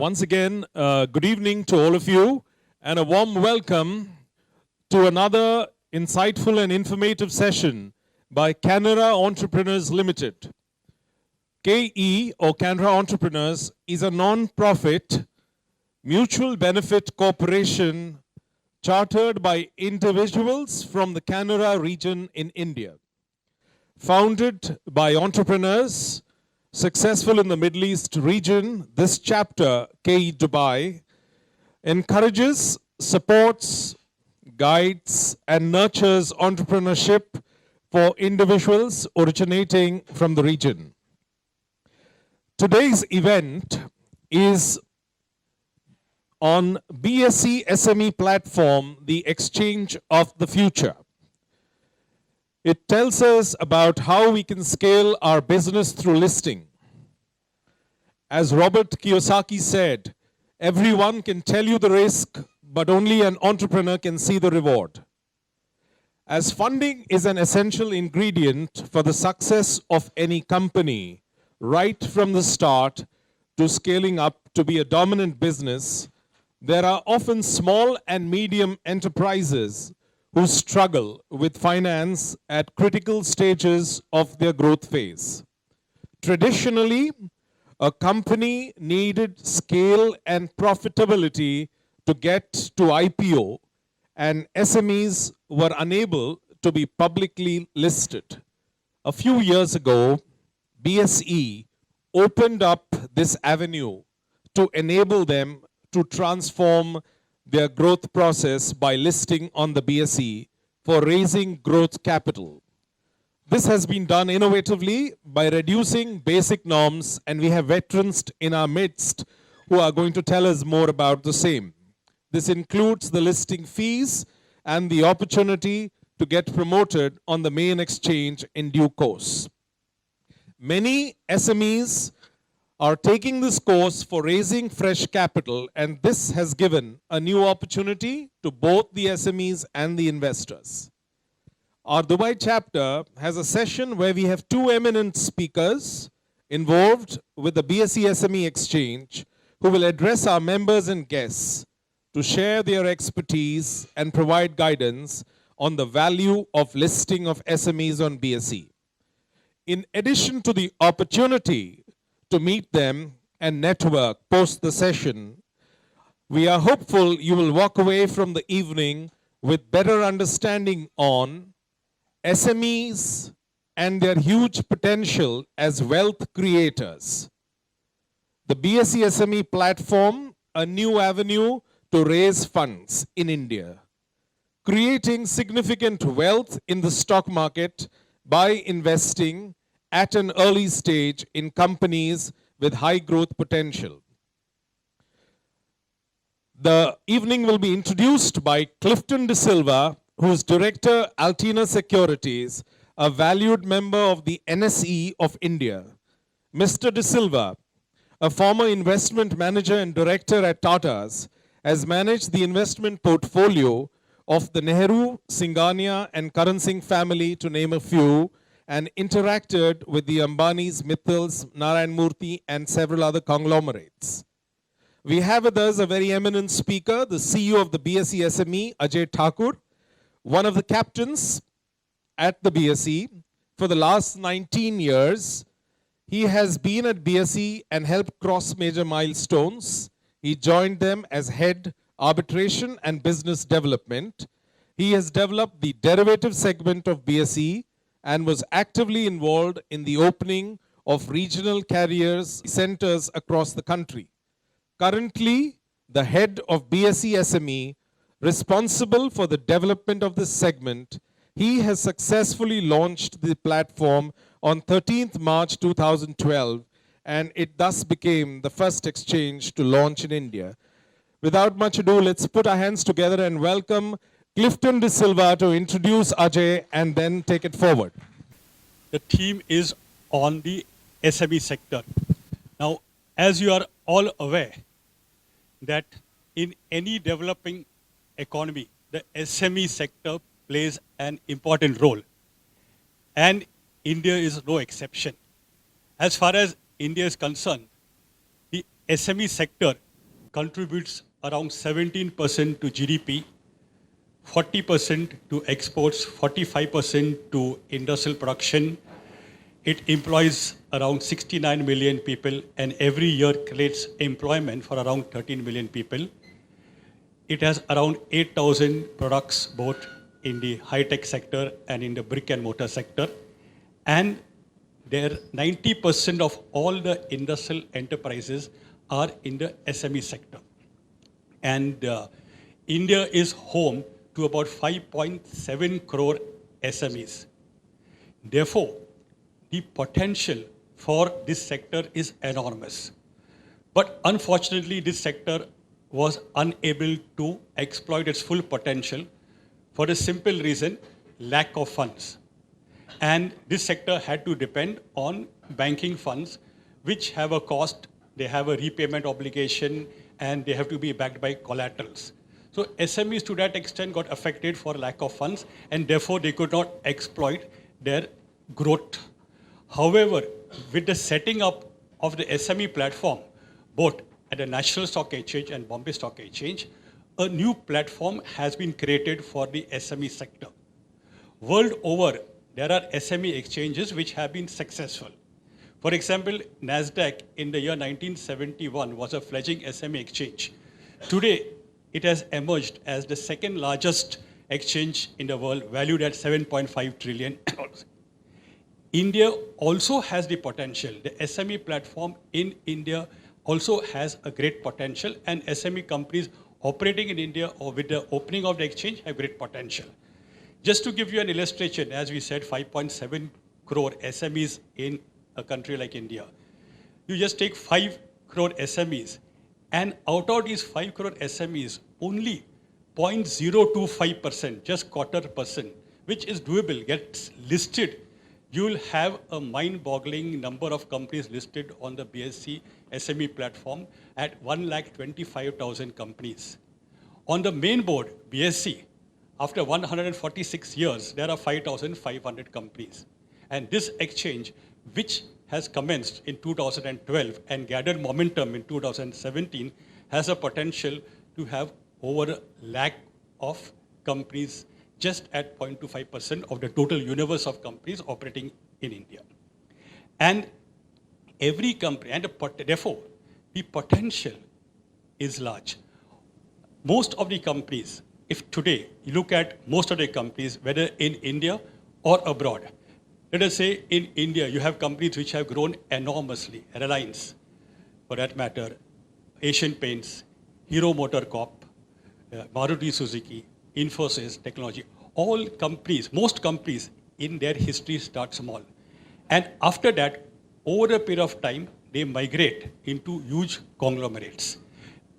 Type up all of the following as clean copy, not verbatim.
Once again, good evening to all of you and a warm welcome to another insightful and informative session by Canara Entrepreneurs Limited. KE or Canara Entrepreneurs is a non-profit mutual benefit corporation chartered by individuals from the Canara region in India. Founded by entrepreneurs successful in the Middle East region, this chapter, KE Dubai, encourages, supports, guides, and nurtures entrepreneurship for individuals originating from the region. Today's event is on BSE SME platform, the Exchange of the Future. It tells us about how we can scale our business through listing. As Robert Kiyosaki said, everyone can tell you the risk, but only an entrepreneur can see the reward. As funding is an essential ingredient for the success of any company, right from the start to scaling up to be a dominant business, there are often small and medium enterprises who struggle with finance at critical stages of their growth phase. Traditionally, a company needed scale and profitability to get to IPO, and SMEs were unable to be publicly listed. A few years ago, BSE opened up this avenue to enable them to transform their growth process by listing on the BSE for raising growth capital. This has been done innovatively by reducing basic norms, and we have veterans in our midst who are going to tell us more about the same. This includes the listing fees and the opportunity to get promoted on the main exchange in due course. Many SMEs are taking this course for raising fresh capital, and this has given a new opportunity to both the SMEs and the investors. Our Dubai chapter has a session where we have two eminent speakers involved with the BSE SME Exchange who will address our members and guests to share their expertise and provide guidance on the value of listing of SMEs on BSE. In addition to the opportunity to meet them and network post the session, we are hopeful you will walk away from the evening with better understanding on SMEs and their huge potential as wealth creators. The BSE SME platform, a new avenue to raise funds in India, creating significant wealth in the stock market by investing at an early stage in companies with high growth potential. The evening will be introduced by Clifton De Silva, who is Director, Altina Securities, a valued member of the NSE of India. Mr. De Silva, a former investment manager and director at Tata's, has managed the investment portfolio of the Nehru, Singhania, and Karan Singh family, to name a few, and interacted with the Ambanis, Mittals, Narayan Murthy, and several other conglomerates. We have with us a very eminent speaker, the CEO of the BSE SME, Ajay Thakur, one of the captains at the BSE for the last 19 years. He has been at BSE and helped cross major milestones. He joined them as head arbitration and business development. He has developed the derivative segment of BSE and was actively involved in the opening of regional carriers centers across the country. Currently, the head of BSE SME, responsible for the development of this segment, he has successfully launched the platform on 13th March 2012, and it thus became the first exchange to launch in India. Without much ado, let's put our hands together and welcome Clifton De Silva to introduce Ajay and then take it forward. The theme is on the SME sector. Now, as you are all aware, that in any developing economy, the SME sector plays an important role. And India is no exception. As far as India is concerned, the SME sector contributes around 17% to GDP, 40% to exports, 45% to industrial production. It employs around 69 million people and every year creates employment for around 13 million people. It has around 8,000 products both in the high-tech sector and in the brick and mortar sector. And there 90% of all the industrial enterprises are in the SME sector. And India is home to about 5.7 crore SMEs. Therefore, the potential for this sector is enormous. But unfortunately, this sector was unable to exploit its full potential for the simple reason, lack of funds. And this sector had to depend on banking funds, which have a cost, they have a repayment obligation, and they have to be backed by collaterals. So SMEs to that extent got affected for lack of funds, and therefore they could not exploit their growth. However, with the setting up of the SME platform, both at the National Stock Exchange and Bombay Stock Exchange, a new platform has been created for the SME sector. World over, there are SME exchanges which have been successful. For example, NASDAQ in the year 1971 was a fledgling SME exchange. Today, it has emerged as the second largest exchange in the world, valued at $7.5 trillion. India also has the potential. The SME platform in India also has a great potential, and SME companies operating in India or with the opening of the exchange have great potential. Just to give you an illustration, as we said, 5.7 crore SMEs in a country like India. You just take 5 crore SMEs, and out of these 5 crore SMEs, only 0.025%, just quarter percent, which is doable, gets listed. You will have a mind-boggling number of companies listed on the BSE SME platform at 1,25,000 companies. On the main board, BSE, after 146 years, there are 5,500 companies. And this exchange, which has commenced in 2012 and gathered momentum in 2017, has a potential to have over a lakh of companies just at 0.25% of the total universe of companies operating in India. And every company, and therefore, the potential is large. Most of the companies, if today you look at most of the companies, whether in India or abroad, let us say in India, you have companies which have grown enormously, Reliance, for that matter, Asian Paints, Hero MotoCorp, Maruti Suzuki, Infosys Technology, all companies, most companies in their history start small. And after that, over a period of time, they migrate into huge conglomerates.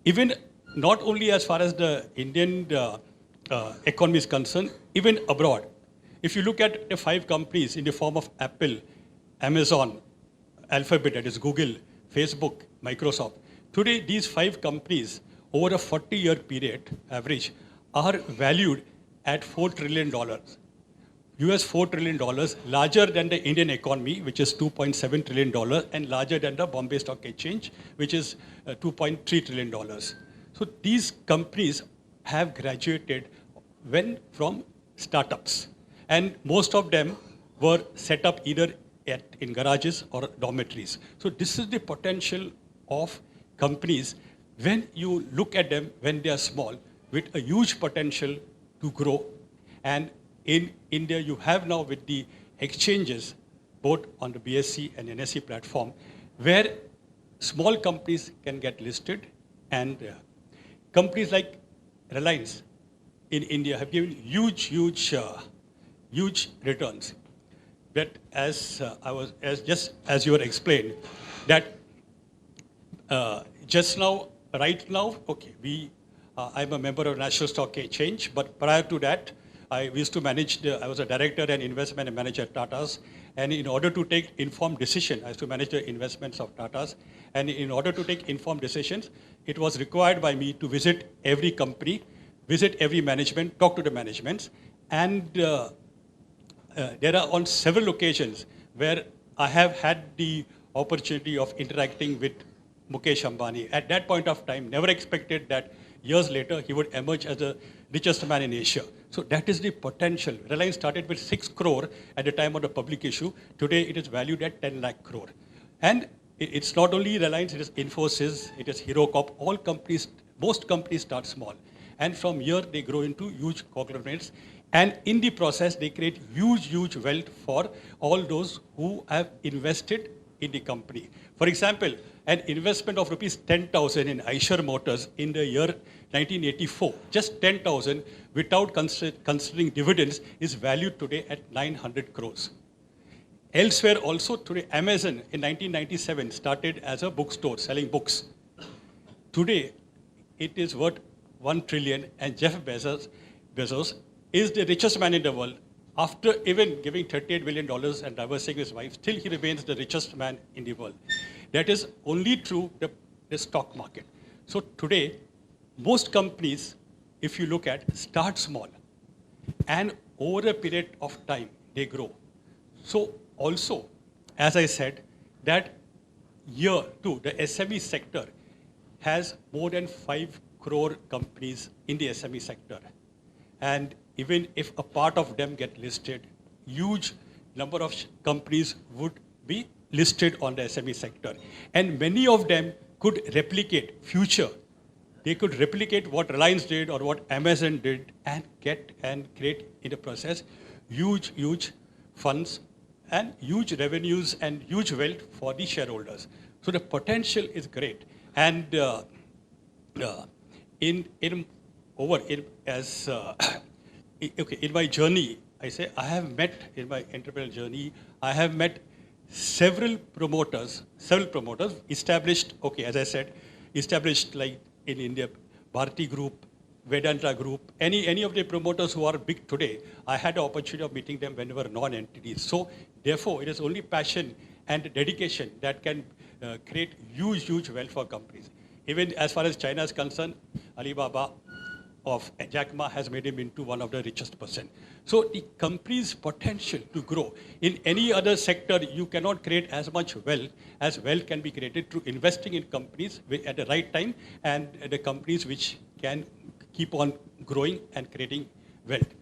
Even not only as far as the Indian economy is concerned, even abroad. If you look at the 5 companies in the form of Apple, Amazon, Alphabet, that is Google, Facebook, Microsoft, today these 5 companies over a 40-year period, average, are valued at $4 trillion. US $4 trillion, larger than the Indian economy, which is $2.7 trillion, and larger than the Bombay Stock Exchange, which is $2.3 trillion. So these companies have graduated from startups. And most of them were set up either in garages or dormitories. So this is the potential of companies when you look at them when they are small, with a huge potential to grow. And in India, you have now with the exchanges, both on the BSE and NSE platform, where small companies can get listed, and companies like Reliance in India have given huge returns. But as you were explained, that right now, okay, I'm a member of National Stock Exchange, but prior to that, I used to manage, I was a director and investment manager at Tata's. And in order to take informed decision, I used to manage the investments of Tata's. And in order to take informed decisions, it was required by me to visit every company, visit every management, talk to the managements. And there are on several occasions where I have had the opportunity of interacting with Mukesh Ambani. At that point of time, never expected that years later he would emerge as the richest man in Asia. So that is the potential. Reliance started with 6 crore at the time of the public issue. Today it is valued at 10 lakh crore. And it's not only Reliance, it is Infosys, it is HeroCorp. All companies, most companies start small. And from here they grow into huge conglomerates. And in the process, they create huge wealth for all those who have invested in the company. For example, an investment of rupees 10,000 in Eicher Motors in the year 1984, just 10,000 without considering dividends, is valued today at 900 crores. Elsewhere also today, Amazon in 1997 started as a bookstore selling books. Today, it is worth 1 trillion, and Jeff Bezos is the richest man in the world. After even giving $38 billion and divorcing his wife, still he remains the richest man in the world. That is only through the stock market. So today, most companies, if you look at, start small. And over a period of time, they grow. So also, as I said, that year too, the SME sector has more than 5 crore companies in the SME sector. And even if a part of them get listed, huge number of companies would be listed on the SME sector. And many of them could replicate future. They could replicate what Reliance did or what Amazon did and get and create in the process huge funds and huge revenues and huge wealth for the shareholders. So the potential is great. And in my journey, I say I have met in my entrepreneurial journey, I have met several promoters established, as I said, established like in India, Bharti Group, Vedanta Group, any of the promoters who are big today, I had the opportunity of meeting them when they were non-entities. So therefore, it is only passion and dedication that can create huge wealth for companies. Even as far as China is concerned, Alibaba of Jack Ma has made him into one of the richest person. So the company's potential to grow. In any other sector, you cannot create as much wealth as wealth can be created through investing in companies at the right time and the companies which can keep on growing and creating wealth.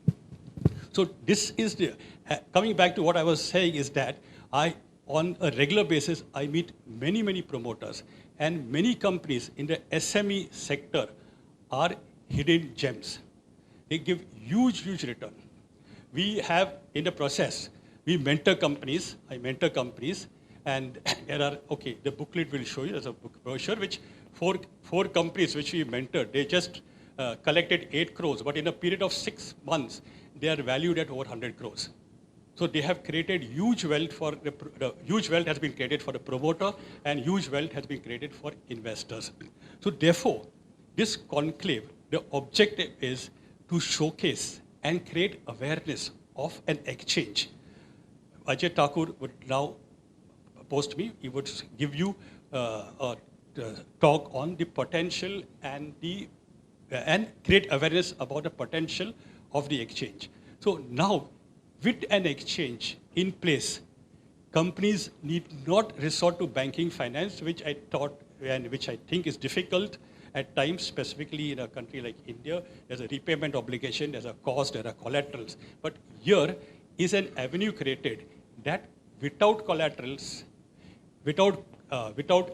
So this is the, coming back to what I was saying is that on a regular basis, I meet many promoters and many companies in the SME sector are hidden gems. They give huge return. We have in the process, we mentor companies, I mentor companies, and there are, the booklet will show you, there's a book brochure, which four companies which we mentored, they just collected 8 crores, but in a period of 6 months, they are valued at over 100 crores. So they have created huge wealth for, huge wealth has been created for the promoter and huge wealth has been created for investors. So therefore, this conclave, the objective is to showcase and create awareness of an exchange. Ajay Thakur would now post me, he would give you a talk on the potential and create awareness about the potential of the exchange. So now, with an exchange in place, companies need not resort to banking finance, which I thought and which I think is difficult at times, specifically in a country like India. There's a repayment obligation, there's a cost, there are collaterals. But here is an avenue created that without collaterals, without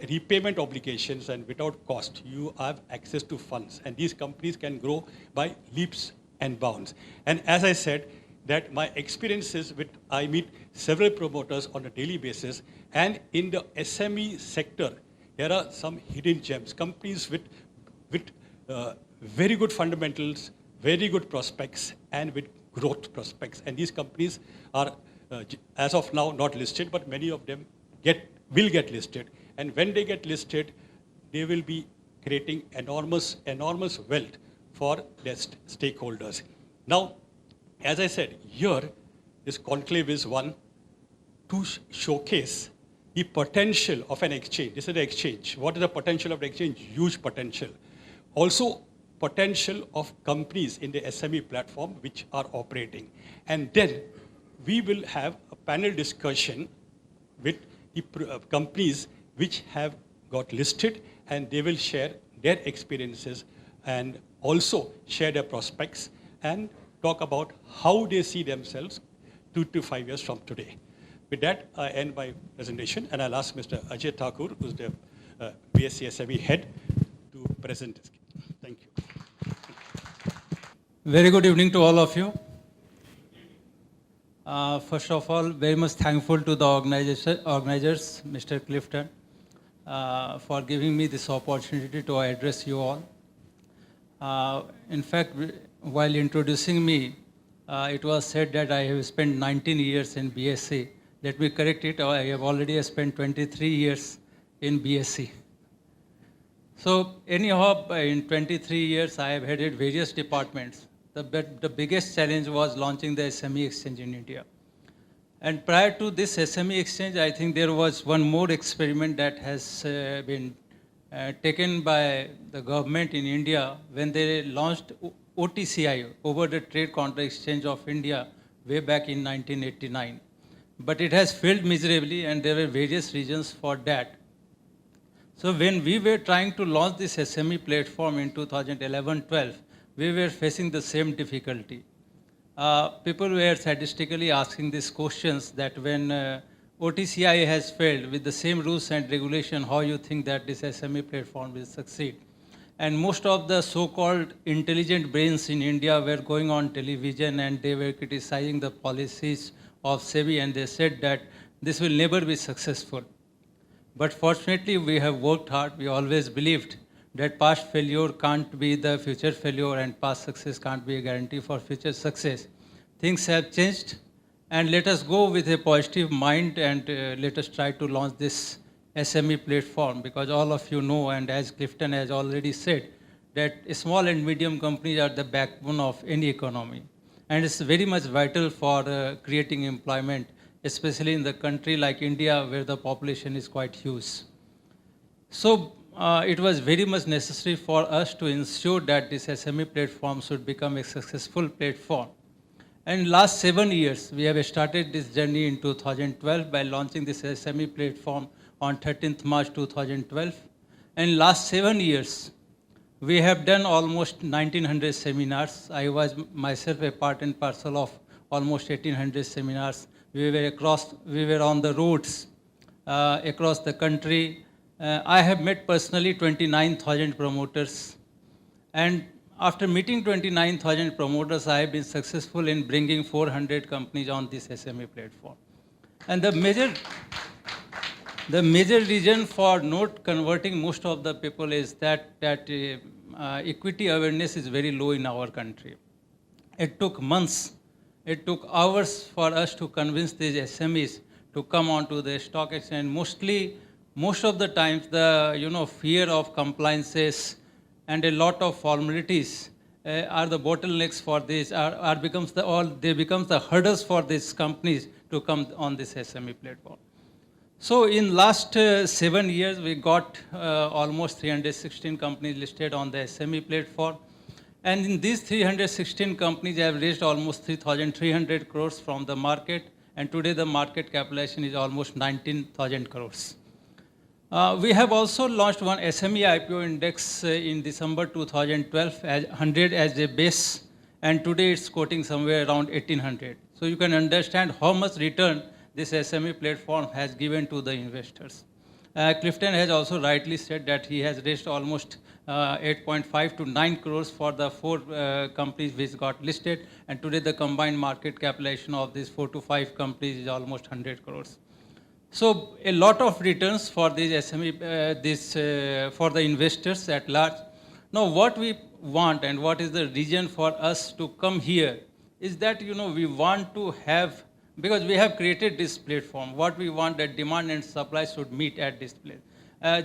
repayment obligations and without cost, you have access to funds. And these companies can grow by leaps and bounds. And as I said, that my experiences with, I meet several promoters on a daily basis, and in the SME sector, there are some hidden gems, companies with very good fundamentals, very good prospects, and with growth prospects. And these companies are, as of now, not listed, but many of them will get listed. And when they get listed, they will be creating enormous wealth for their stakeholders. Now, as I said, here, this conclave is one to showcase the potential of an exchange. This is the exchange. What is the potential of the exchange? Huge potential. Also, potential of companies in the SME platform which are operating. And then we will have a panel discussion with the companies which have got listed, and they will share their experiences and also share their prospects and talk about how they see themselves 2 to 5 years from today. With that, I end my presentation, and I'll ask Mr. Ajay Thakur, who's the BSc SME head, to present this. Thank you. Very good evening to all of you. First of all, very much thankful to the organizers, Mr. Clifton, for giving me this opportunity to address you all. In fact, while introducing me, it was said that I have spent 19 years in BSc. Let me correct it, I have already spent 23 years in BSc. So anyhow, in 23 years, I have headed various departments. The biggest challenge was launching the SME exchange in India. And prior to this SME exchange, I think there was one more experiment that has been taken by the government in India when they launched OTCI, Over the Trade Counter Exchange of India, way back in 1989. But it has failed miserably, and there were various reasons for that. So when we were trying to launch this SME platform in 2011-12, we were facing the same difficulty. People were statistically asking these questions that when OTCI has failed with the same rules and regulation, how you think that this SME platform will succeed? And most of the so-called intelligent brains in India were going on television and they were criticizing the policies of SEBI, and they said that this will never be successful. But fortunately, we have worked hard. We always believed that past failure can't be the future failure and past success can't be a guarantee for future success. Things have changed, and let us go with a positive mind and let us try to launch this SME platform, because all of you know, and as Clifton has already said, that small and medium companies are the backbone of any economy. And it's very much vital for creating employment, especially in the country like India, where the population is quite huge. So it was very much necessary for us to ensure that this SME platform should become a successful platform. And in last 7 years, we have started this journey in 2012 by launching this SME platform on 13th March 2012. And in last 7 years, we have done almost 1900 seminars. I was myself a part and parcel of almost 1800 seminars. We were on the roads across the country. I have met personally 29,000 promoters. And after meeting 29,000 promoters, I have been successful in bringing 400 companies on this SME platform. And the major reason for not converting most of the people is that equity awareness is very low in our country. It took months, it took hours for us to convince these SMEs to come onto the stock exchange. Most of the times, the fear of compliances and a lot of formalities are the bottlenecks for this. They become the hurdles for these companies to come on this SME platform. So in last 7 years, we got almost 316 companies listed on the SME platform. And in these 316 companies, have raised almost 3,300 crores from the market. And today the market capitalization is almost 19,000 crores. We have also launched one SME IPO index in December 2012, as 100 as a base. And today it's quoting somewhere around 1,800. So you can understand how much return this SME platform has given to the investors. Clifton has also rightly said that he has raised almost 8.5 to 9 crores for the 4 companies which got listed, and today the combined market capitalization of these 4 to 5 companies is almost 100 crores. So a lot of returns for these SME, for the investors at large. Now what we want and what is the reason for us to come here is that we want to have, because we have created this platform, what we want that demand and supply should meet at this place.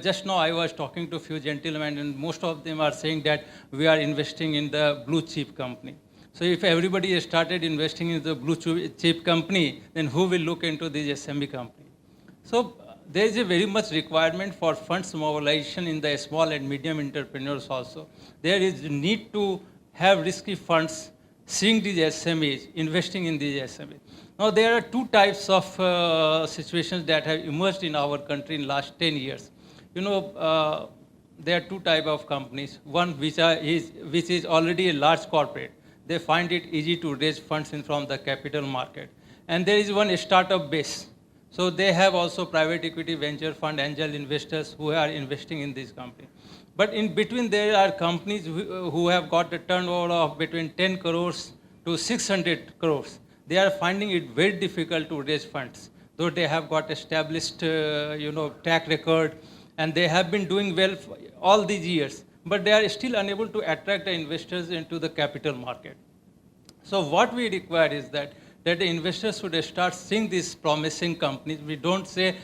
Just now I was talking to a few gentlemen, and most of them are saying that we are investing in the blue chip company. So if everybody has started investing in the blue chip company, then who will look into this SME company? So there is a very much requirement for funds mobilization in the small and medium entrepreneurs also. There is need to have risky funds, seeing these SMEs, investing in these SMEs. Now there are 2 types of situations that have emerged in our country in last 10 years. there are two type of companies. One which is already a large corporate. They find it easy to raise funds from the capital market. And there is one startup base. So they have also private equity, venture fund, angel investors who are investing in this company. But in between, there are companies who have got a turnover of between 10 crores to 600 crores. They are finding it very difficult to raise funds, though they have got established, track record, and they have been doing well for all these years. But they are still unable to attract the investors into the capital market. So what we require is that the investors should start seeing these promising companies. We don't say,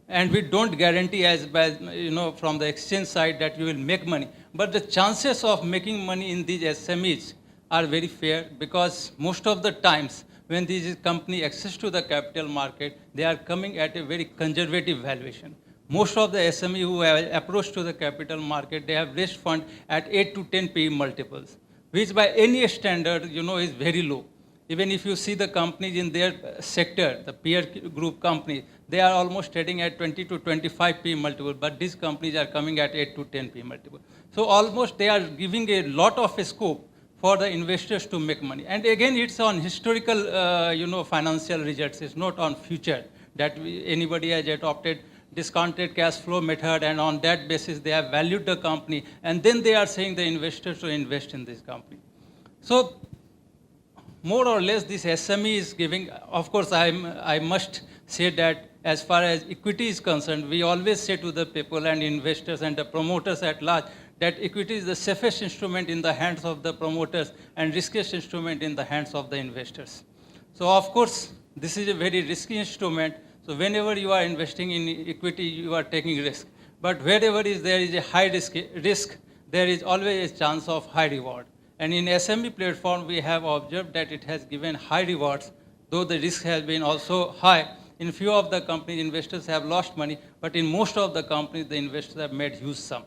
and we don't guarantee from the exchange side that you will make money. But the chances of making money in these SMEs are very fair, because most of the times when these companies access to the capital market, they are coming at a very conservative valuation. Most of the SME who have approached to the capital market, they have raised fund at 8 to 10 PE multiples, which by any standard, is very low. Even if you see the companies in their sector, the peer group companies, they are almost trading at 20 to 25 P multiple, but these companies are coming at 8 to 10 P multiple. So almost they are giving a lot of scope for the investors to make money. And again, it's on historical, financial results. It's not on future that anybody has adopted discounted cash flow method, and on that basis they have valued the company, and then they are saying the investors to invest in this company. So more or less this SME is giving, of course I must say that as far as equity is concerned, we always say to the people and investors and the promoters at large that equity is the safest instrument in the hands of the promoters and riskiest instrument in the hands of the investors. So of course, this is a very risky instrument. So whenever you are investing in equity, you are taking risk. But wherever there is a high risk, there is always a chance of high reward. And in SME platform, we have observed that it has given high rewards, though the risk has been also high. In few of the companies, investors have lost money, but in most of the companies, the investors have made huge sum.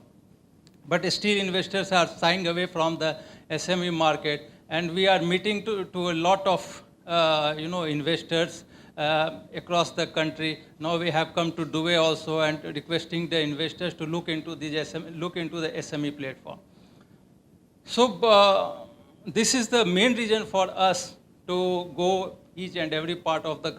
But still, investors are shying away from the SME market, and we are meeting to a lot of investors across the country. Now we have come to Dubai also, and requesting the investors to look into the SME platform. So this is the main reason for us to go each and every part of the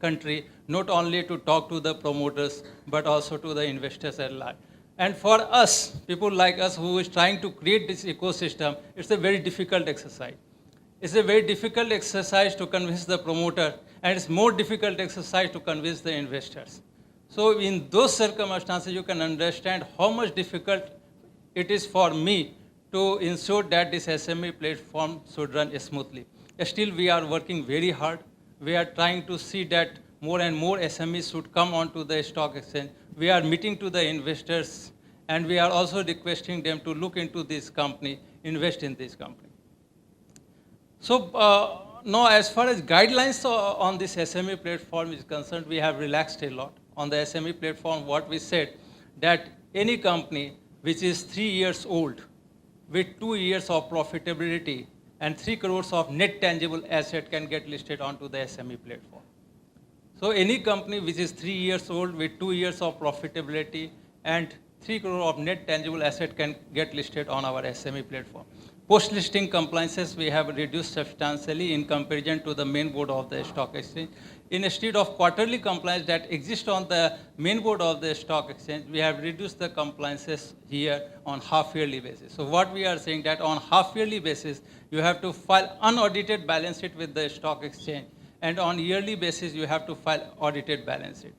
country, not only to talk to the promoters, but also to the investors at large. And for us, people like us who is trying to create this ecosystem, it's a very difficult exercise. It's a very difficult exercise to convince the promoter, and it's more difficult exercise to convince the investors. So in those circumstances, you can understand how much difficult it is for me to ensure that this SME platform should run smoothly. Still, we are working very hard. We are trying to see that more and more SMEs should come onto the stock exchange. We are meeting to the investors, and we are also requesting them to look into this company, invest in this company. So now, as far as guidelines on this SME platform is concerned, we have relaxed a lot. On the SME platform, what we said, that any company which is 3 years old, with 2 years of profitability and 3 crores of net tangible asset can get listed onto the SME platform. So any company which is 3 years old with 2 years of profitability and 3 crore of net tangible asset can get listed on our SME platform. Post-listing compliances we have reduced substantially in comparison to the main board of the stock exchange. Instead of quarterly compliance that exists on the main board of the stock exchange, we have reduced the compliances here on half-yearly basis. So what we are saying that on half-yearly basis, you have to file unaudited balance sheet with the stock exchange, and on yearly basis, you have to file audited balance sheet.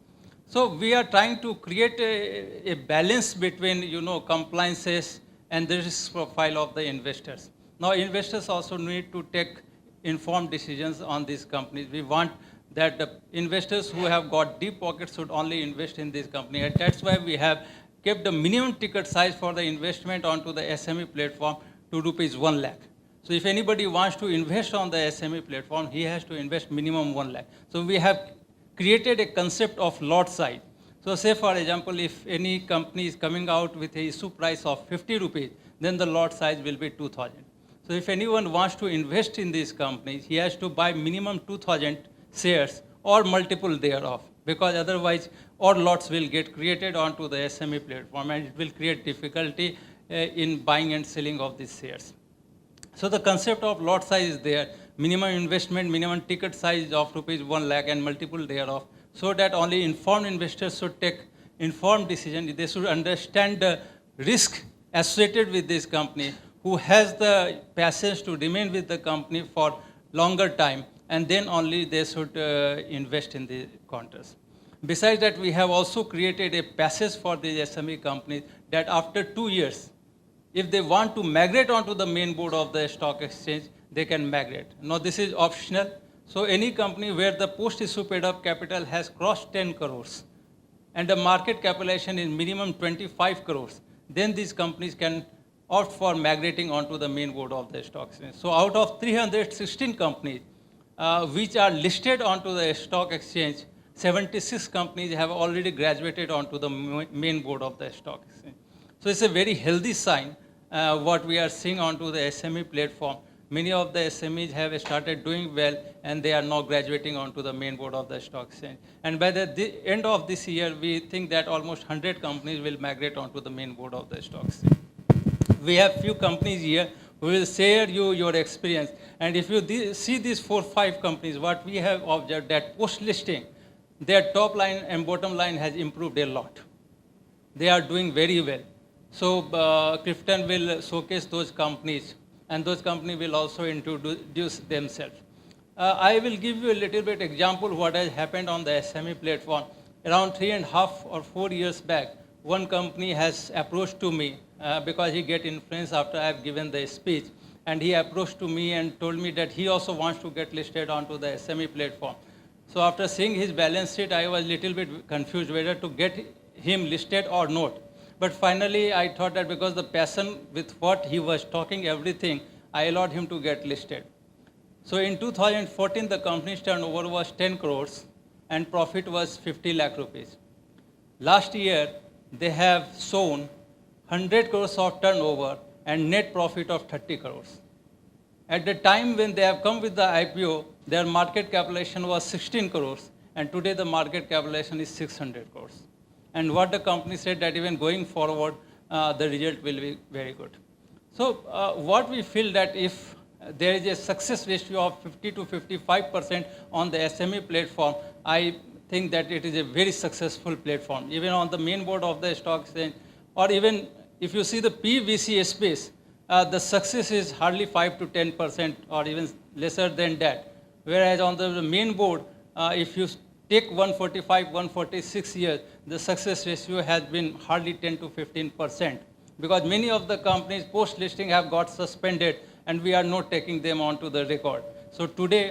So we are trying to create a balance between, compliances and the risk profile of the investors. Now, investors also need to take informed decisions on these companies. We want that the investors who have got deep pockets should only invest in this company. And that's why we have kept the minimum ticket size for the investment onto the SME platform to rupees 1 lakh. So if anybody wants to invest on the SME platform, he has to invest minimum 1 lakh. So we have created a concept of lot size. So say, for example, if any company is coming out with a issue price of 50 rupees, then the lot size will be 2,000. So if anyone wants to invest in these companies, he has to buy minimum 2,000 shares or multiple thereof, because otherwise odd lots will get created onto the SME platform and it will create difficulty in buying and selling of these shares. So the concept of lot size is there, minimum investment, minimum ticket size of rupees 1 lakh and multiple thereof, so that only informed investors should take informed decision. They should understand the risk associated with this company, who has the patience to remain with the company for longer time, and then only they should invest in the contracts. Besides that, we have also created a passage for the SME companies that after 2 years, if they want to migrate onto the main board of the stock exchange, they can migrate. Now, this is optional. So, any company where the post-issue paid-up capital has crossed 10 crores and the market capitalization is minimum 25 crores, then these companies can opt for migrating onto the main board of the stock exchange. So, out of 316 companies which are listed onto the stock exchange, 76 companies have already graduated onto the main board of the stock exchange. So it's a very healthy sign what we are seeing onto the SME platform. Many of the SMEs have started doing well and they are now graduating onto the main board of the stock exchange. And by the end of this year, we think that almost 100 companies will migrate onto the main board of the stock exchange. We have few companies here who will share you your experience. And if you see these 4 or 5 companies, what we have observed that post-listing, their top line and bottom line has improved a lot. They are doing very well. So Clifton will showcase those companies, and those companies will also introduce themselves. I will give you a little bit example what has happened on the SME platform. Around 3.5 or 4 years back, one company has approached to me because he get influence after I have given the speech, and he approached to me and told me that he also wants to get listed onto the SME platform. So after seeing his balance sheet, I was a little bit confused whether to get him listed or not. But finally, I thought that because the passion with what he was talking everything, I allowed him to get listed. So in 2014, the company's turnover was 10 crores and profit was 50 lakh rupees. Last year, they have shown 100 crores of turnover and net profit of 30 crores. At the time when they have come with the IPO, their market capitalization was 16 crores, and today the market capitalization is 600 crores. And what the company said that even going forward, the result will be very good. So what we feel that if there is a success ratio of 50 to 55% on the SME platform, I think that it is a very successful platform. Even on the main board of the stock exchange, or even if you see the PVC space, the success is hardly 5 to 10% or even lesser than that. Whereas on the main board, if you take 145, 146 years, the success ratio has been hardly 10 to 15%, because many of the companies post-listing have got suspended and we are not taking them onto the record. So today,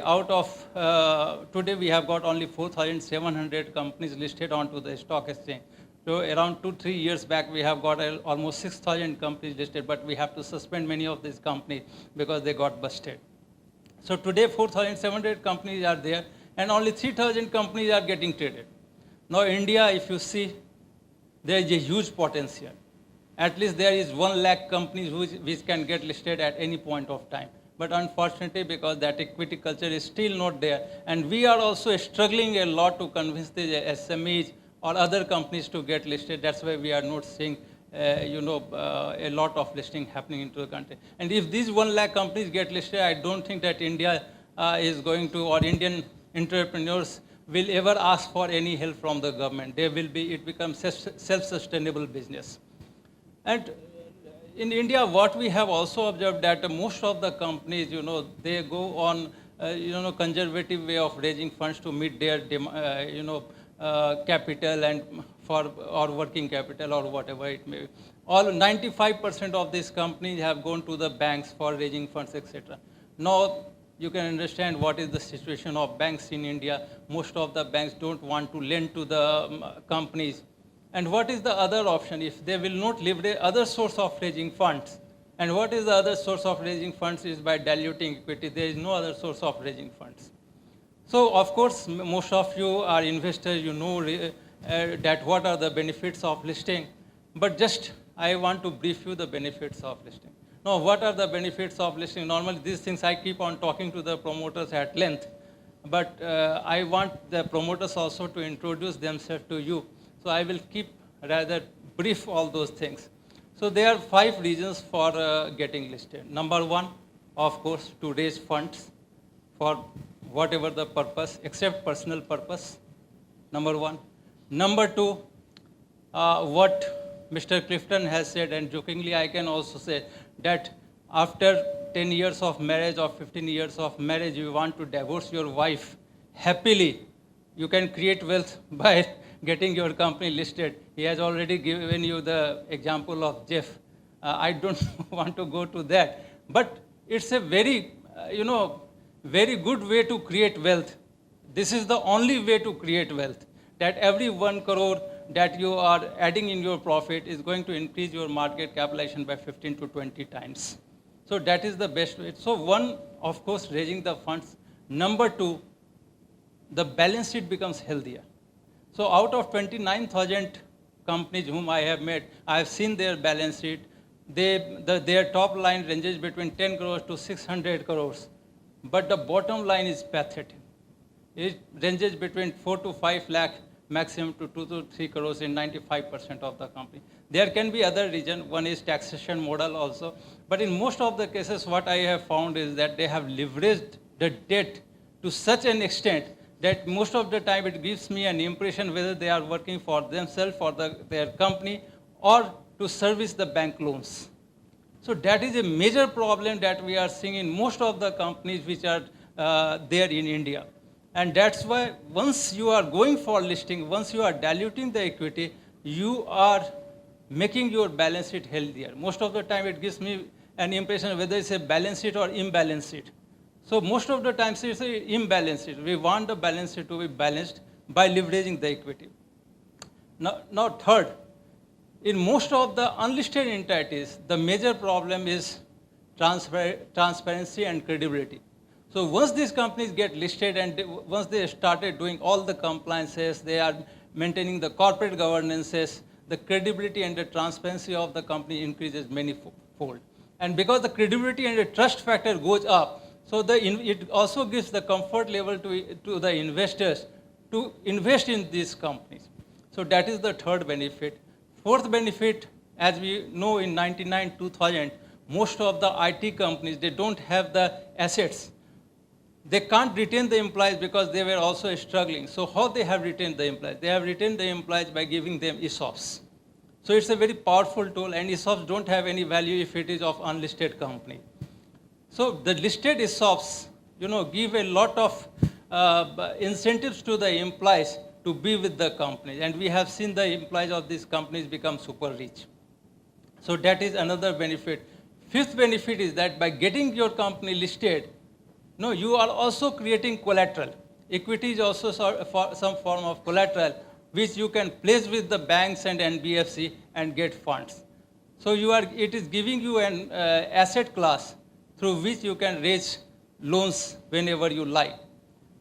today we have got only 4,700 companies listed onto the stock exchange. So around 2-3 years back, we have got almost 6,000 companies listed, but we have to suspend many of these companies because they got busted. So today, 4,700 companies are there, and only 3,000 companies are getting traded. Now, India, if you see, there is a huge potential. At least there is 1 lakh companies which can get listed at any point of time. But unfortunately, because that equity culture is still not there, and we are also struggling a lot to convince the SMEs or other companies to get listed. That's why we are not seeing a lot of listing happening into the country. And if these 1 lakh companies get listed, I don't think that India is going to, or Indian entrepreneurs will ever ask for any help from the government. It becomes self-sustainable business. And in India, what we have also observed that most of the companies, they go on, conservative way of raising funds to meet their, capital and or working capital or whatever it may be. All 95% of these companies have gone to the banks for raising funds, etc. Now, you can understand what is the situation of banks in India. Most of the banks don't want to lend to the companies. And what is the other option if they will not leverage other source of raising funds? And what is the other source of raising funds is by diluting equity. There is no other source of raising funds. So, of course, most of you are investors, you know that what are the benefits of listing. But just I want to brief you the benefits of listing. Now, what are the benefits of listing? Normally, these things I keep on talking to the promoters at length. but I want the promoters also to introduce themselves to you. So I will keep rather brief all those things. So there are 5 reasons for getting listed. Number 1, of course, to raise funds for whatever the purpose, except personal purpose. Number 1. Number 2, what Mr. Clifton has said, and jokingly I can also say that after 10 years of marriage or 15 years of marriage, you want to divorce your wife happily, you can create wealth by getting your company listed. He has already given you the example of Jeff. I don't want to go to that. But it's a very, very good way to create wealth. This is the only way to create wealth, that every 1 crore that you are adding in your profit is going to increase your market capitalization by 15 to 20 times. So that is the best way. So 1, of course, raising the funds. Number 2, the balance sheet becomes healthier. So out of 29,000 companies whom I have met, I have seen their balance sheet. Their top line ranges between 10 crores to 600 crores. But the bottom line is pathetic. It ranges between 4 to 5 lakh, maximum to 2 to 3 crores in 95% of the company. There can be other reason. One is taxation model also. But in most of the cases, what I have found is that they have leveraged the debt to such an extent that most of the time it gives me an impression whether they are working for themselves, for their company, or to service the bank loans. So that is a major problem that we are seeing in most of the companies which are there in India. And that's why once you are going for listing, once you are diluting the equity, you are making your balance sheet healthier. Most of the time it gives me an impression whether it's a balance sheet or imbalance sheet. So most of the times it's an imbalance sheet. We want the balance sheet to be balanced by leveraging the equity. Now third, in most of the unlisted entities, the major problem is transparency and credibility. So once these companies get listed and once they started doing all the compliances, they are maintaining the corporate governances, the credibility and the transparency of the company increases many-fold. And because the credibility and the trust factor goes up, so it also gives the comfort level to the investors to invest in these companies. So that is the third benefit. Fourth benefit, as we know in 2000, most of the IT companies, they don't have the assets. They can't retain the employees because they were also struggling. So how they have retained the employees? They have retained the employees by giving them ESOPs. So it's a very powerful tool, and ESOPs don't have any value if it is of unlisted company. So the listed ESOPs, give a lot of incentives to the employees to be with the company. And we have seen the employees of these companies become super rich. So that is another benefit. Fifth benefit is that by getting your company listed, you are also creating collateral. Equity is also some form of collateral which you can place with the banks and NBFC and get funds. So it is giving you an asset class through which you can raise loans whenever you like.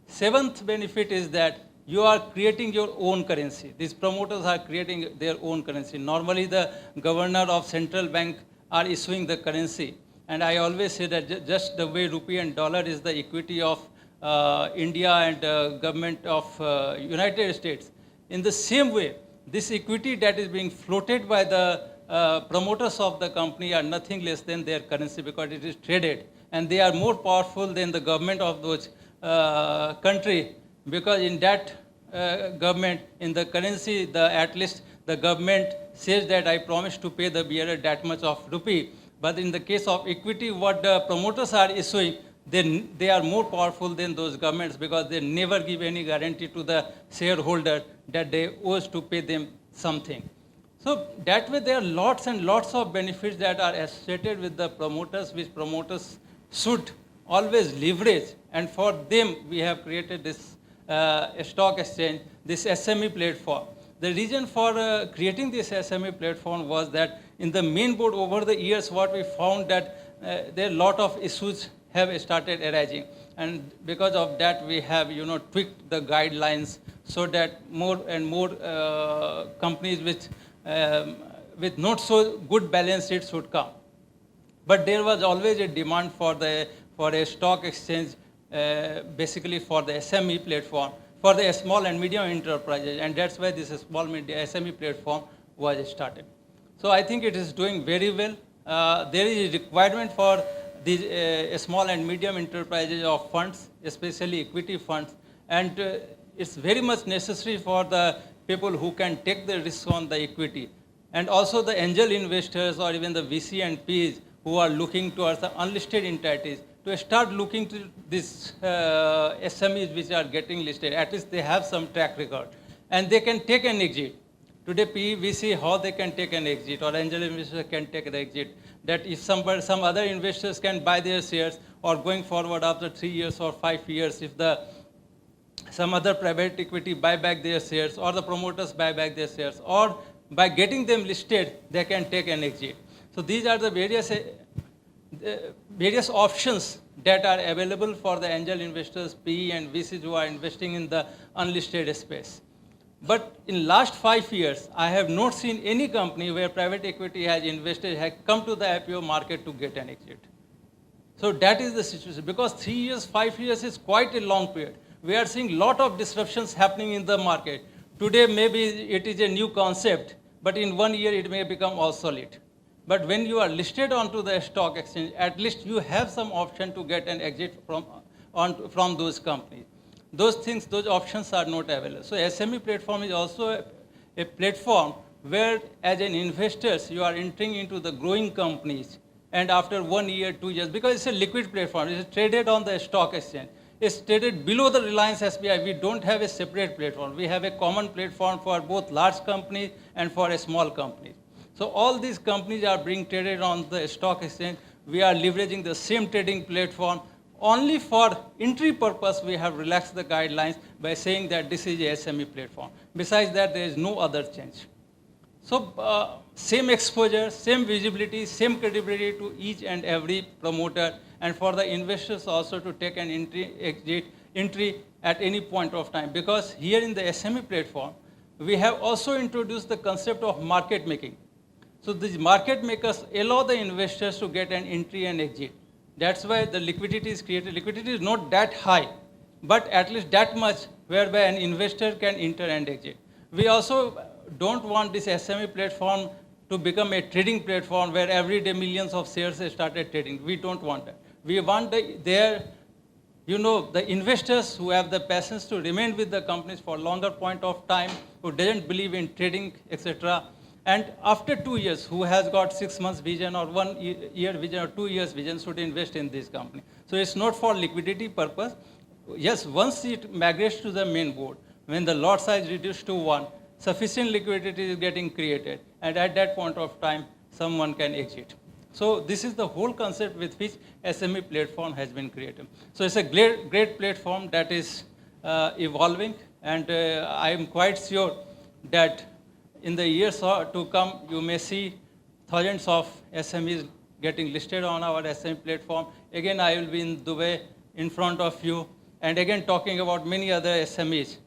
Seventh benefit is that you are creating your own currency. These promoters are creating their own currency. Normally the governor of central bank are issuing the currency. And I always say that just the way rupee and dollar is the equity of India and government of United States, in the same way, this equity that is being floated by the promoters of the company are nothing less than their currency because it is traded. And they are more powerful than the government of those country because in that government, in the currency, at least the government says that I promise to pay the bearer that much of rupee. But in the case of equity, what the promoters are issuing, they are more powerful than those governments because they never give any guarantee to the shareholder that they owe to pay them something. So that way there are lots and lots of benefits that are associated with the promoters, which promoters should always leverage. And for them, we have created this stock exchange, this SME platform. The reason for creating this SME platform was that in the main board over the years, what we found that there are a lot of issues have started arising. And because of that, we have, tweaked the guidelines so that more and more companies with not so good balance sheets should come. But there was always a demand for a stock exchange basically for the SME platform, for the small and medium enterprises, and that's why this small media SME platform was started. So I think it is doing very well. There is a requirement for these small and medium enterprises of funds, especially equity funds, and it's very much necessary for the people who can take the risk on the equity, and also the angel investors or even the VC and Ps who are looking towards the unlisted entities to start looking to these SMEs which are getting listed. At least they have some track record, and they can take an exit. Today, PE, VC, how they can take an exit, or angel investors can take an exit. That if some other investors can buy their shares, or going forward after 3 years or 5 years, if some other private equity buy back their shares, or the promoters buy back their shares, or by getting them listed, they can take an exit. So these are the various options that are available for the angel investors, PE and VCs who are investing in the unlisted space. But in last 5 years, I have not seen any company where private equity has invested, has come to the IPO market to get an exit. So that is the situation. Because 3 years, 5 years is quite a long period. We are seeing a lot of disruptions happening in the market. Today, maybe it is a new concept, but in 1 year, it may become obsolete. But when you are listed onto the stock exchange, at least you have some option to get an exit from those companies. Those options are not available. So SME platform is also a platform where as an investors, you are entering into the growing companies, and after 1 year, 2 years, because it's a liquid platform, it's traded on the stock exchange. It's traded below the Reliance SBI. We don't have a separate platform. We have a common platform for both large companies and for a small company. So all these companies are being traded on the stock exchange. We are leveraging the same trading platform. Only for entry purpose, we have relaxed the guidelines by saying that this is a SME platform. Besides that, there is no other change. So same exposure, same visibility, same credibility to each and every promoter, and for the investors also to take an entry at any point of time. Because here in the SME platform, we have also introduced the concept of market making. So these market makers allow the investors to get an entry and exit. That's why the liquidity is created. Liquidity is not that high, but at least that much whereby an investor can enter and exit. We also don't want this SME platform to become a trading platform where every day millions of shares started trading. We don't want that. We want the investors who have the patience to remain with the companies for a longer point of time, who doesn't believe in trading, etc. And after 2 years, who has got 6 months vision or 1 year vision or 2 years vision should invest in this company. So it's not for liquidity purpose. Yes, once it migrates to the main board, when the lot size reduced to 1, sufficient liquidity is getting created. And at that point of time, someone can exit. So this is the whole concept with which SME platform has been created. So it's a great platform that is evolving. And I am quite sure that in the years to come, you may see thousands of SMEs getting listed on our SME platform. Again, I will be in Dubai in front of you, and again talking about many other SMEs.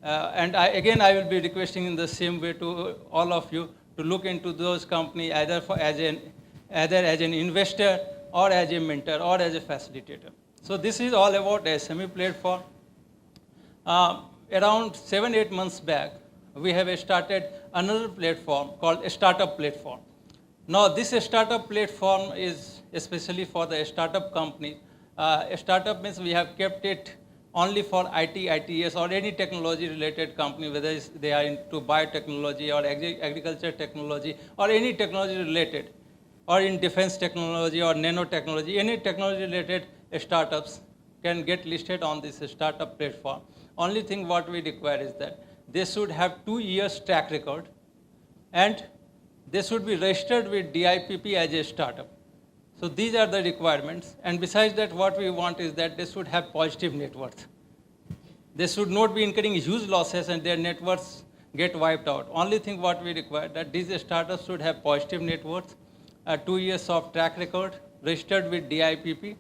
And I will be requesting in the same way to all of you to look into those companies either as an investor or as a mentor or as a facilitator. So this is all about SME platform. Around 7-8 months back, we have started another platform called a startup platform. Now, this startup platform is especially for the startup company. A startup means we have kept it only for IT, ITS, or any technology-related company, whether they are into biotechnology or agriculture technology or any technology-related, or in defense technology or nanotechnology, any technology-related startups can get listed on this startup platform. Only thing what we require is that they should have 2 years track record, and they should be registered with DIPP as a startup. So these are the requirements. And besides that, what we want is that they should have positive net worth. They should not be incurring huge losses and their net worths get wiped out. Only thing what we require that these startups should have positive net worth, 2 years of track record, registered with DIPP.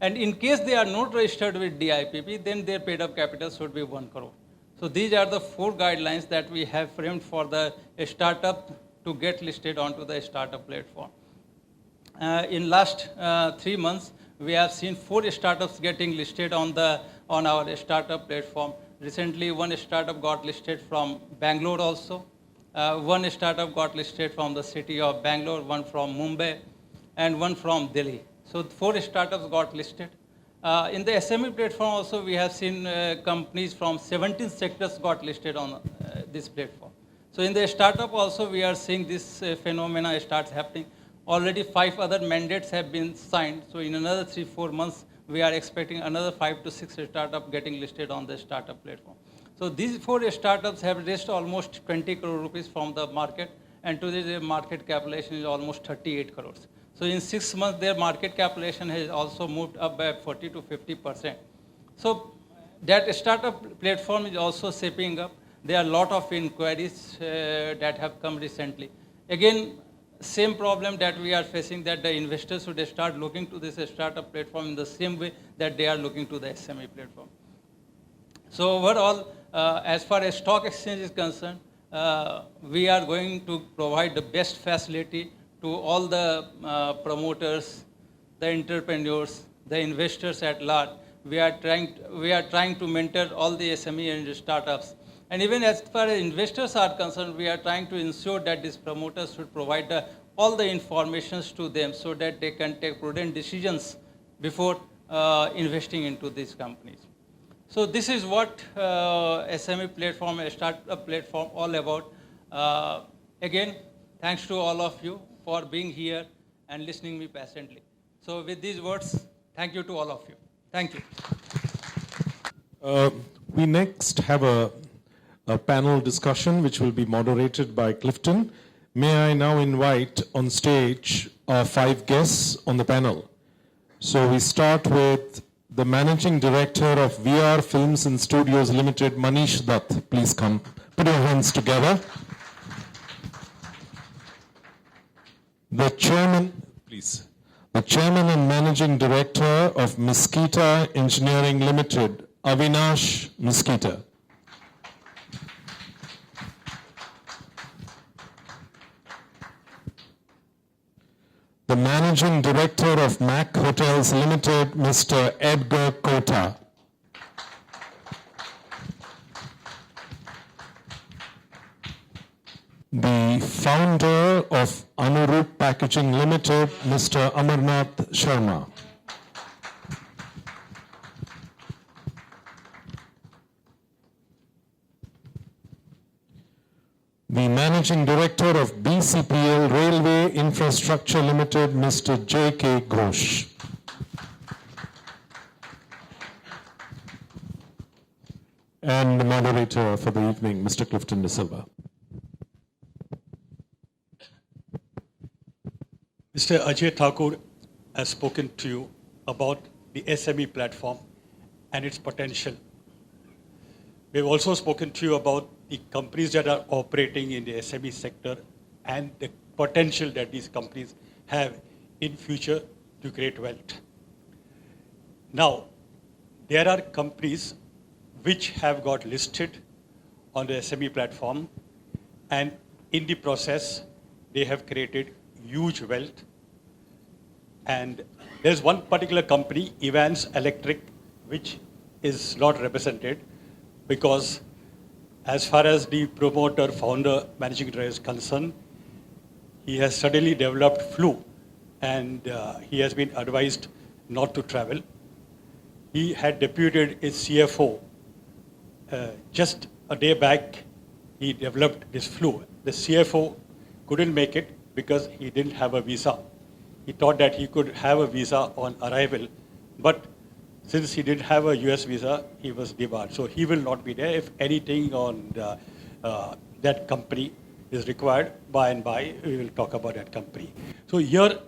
And in case they are not registered with DIPP, then their paid up capital should be 1 crore. So these are the 4 guidelines that we have framed for the startup to get listed onto the startup platform. In last 3 months, we have seen 4 startups getting listed on our startup platform. Recently, one startup got listed from Bangalore also. One startup got listed from the city of Bangalore, one from Mumbai, and one from Delhi. So 4 startups got listed. In the SME platform also, we have seen companies from 17 sectors got listed on this platform. So in the startup also, we are seeing this phenomena starts happening. Already 5 other mandates have been signed. So in another 3-4 months, we are expecting another 5 to 6 startups getting listed on the startup platform. So these 4 startups have raised almost 20 crore rupees from the market, and today their market capitalization is almost 38 crores. So in 6 months, their market capitalization has also moved up by 40 to 50%. So that startup platform is also shaping up. There are a lot of inquiries that have come recently. Again, same problem that we are facing, that the investors should start looking to this startup platform in the same way that they are looking to the SME platform. So overall, as far as stock exchange is concerned, we are going to provide the best facility to all the promoters, the entrepreneurs, the investors at large. We are trying to mentor all the SME and startups. And even as far as investors are concerned, we are trying to ensure that these promoters should provide all the informations to them so that they can take prudent decisions before investing into these companies. So this is what SME platform, a startup platform, all about. Again, thanks to all of you for being here and listening me patiently. So with these words, thank you to all of you. Thank you. We next have a panel discussion which will be moderated by Clifton. May I now invite on stage our 5 guests on the panel. So we start with the Managing Director of VR Films and Studios Limited, Manish Dutt. Please come. Put your hands together. The Chairman, please. The Chairman and Managing Director of Mosquita Engineering Limited, Avinash Mosquita. The Managing Director of Mac Hotels Limited, Mr. Edgar Kota. The founder of Anurup Packaging Limited, Mr. Amarnath Sharma. The Managing Director of BCPL Railway Infrastructure Limited, Mr. J.K. Ghosh. And the moderator for the evening, Mr. Clifton De Silva. Mr. Ajay Thakur has spoken to you about the SME platform and its potential. We've also spoken to you about the companies that are operating in the SME sector and the potential that these companies have in future to create wealth. Now, there are companies which have got listed on the SME platform, and in the process, they have created huge wealth. And there's one particular company, Evans Electric, which is not represented because as far as the promoter, founder, managing director is concerned, he has suddenly developed flu and he has been advised not to travel. He had deputed his CFO. Just a day back, he developed this flu. The CFO couldn't make it because he didn't have a visa. He thought that he could have a visa on arrival, but since he didn't have a US visa, he was debarred. So he will not be there. If anything on that company is required, by and by, we will talk about that company. So here,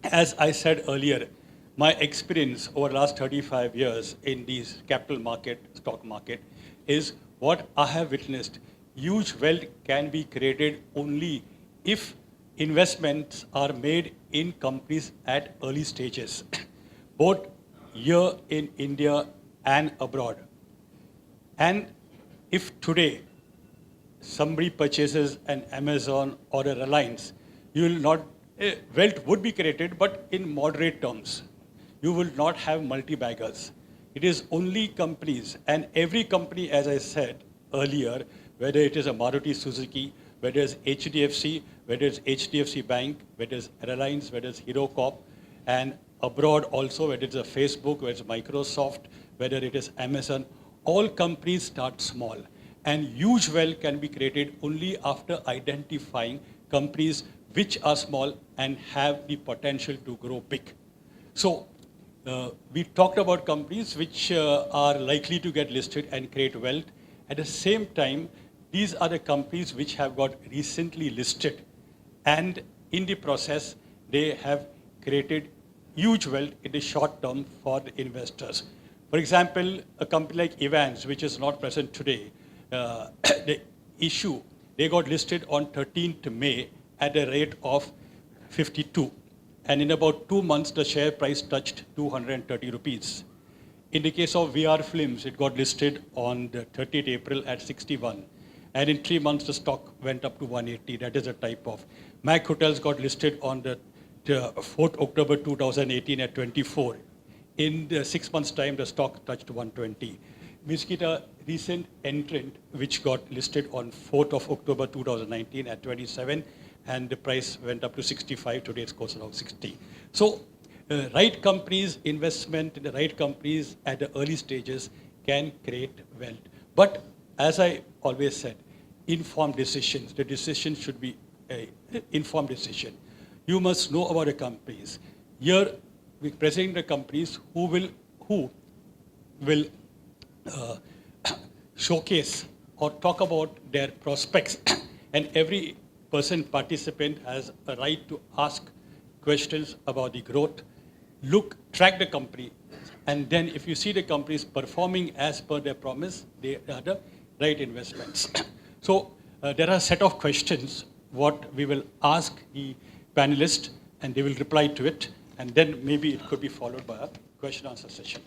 as I said earlier, my experience over the last 35 years in these capital market, stock market, is what I have witnessed. Huge wealth can be created only if investments are made in companies at early stages, both here in India and abroad. And if today somebody purchases an Amazon or a Reliance, you will not wealth would be created, but in moderate terms. You will not have multi-baggers. It is only companies, and every company, as I said earlier, whether it is a Maruti Suzuki, whether it's HDFC, whether it's HDFC Bank, whether it's Reliance, whether it's Hero Corp, and abroad also, whether it's a Facebook, whether it's Microsoft, whether it is Amazon, all companies start small. And huge wealth can be created only after identifying companies which are small and have the potential to grow big. So we talked about companies which are likely to get listed and create wealth. At the same time, these are the companies which have got recently listed, and in the process, they have created huge wealth in the short term for the investors. For example, a company like Evans, which is not present today, they got listed on 13th May at a rate of 52. And in about 2 months, the share price touched 230 rupees. In the case of VR Films, it got listed on the 30th April at 61. And in 3 months, the stock went up to 180. That is a type of. Mac Hotels got listed on the 4th October 2018 at 24. In the 6 months' time, the stock touched 120. Miskita, recent entrant, which got listed on 4th of October 2019 at 27, and the price went up to 65. Today it's close around 60. So, right companies, investment in the right companies at the early stages can create wealth. But as I always said, informed decisions. The decision should be an informed decision. You must know about the companies. Here, we're presenting the companies who will showcase or talk about their prospects. And every participant has a right to ask questions about the growth. Track the company, and then if you see the companies performing as per their promise, they are the right investments. So there are a set of questions what we will ask the panelists, and they will reply to it, and then maybe it could be followed by a question answer session.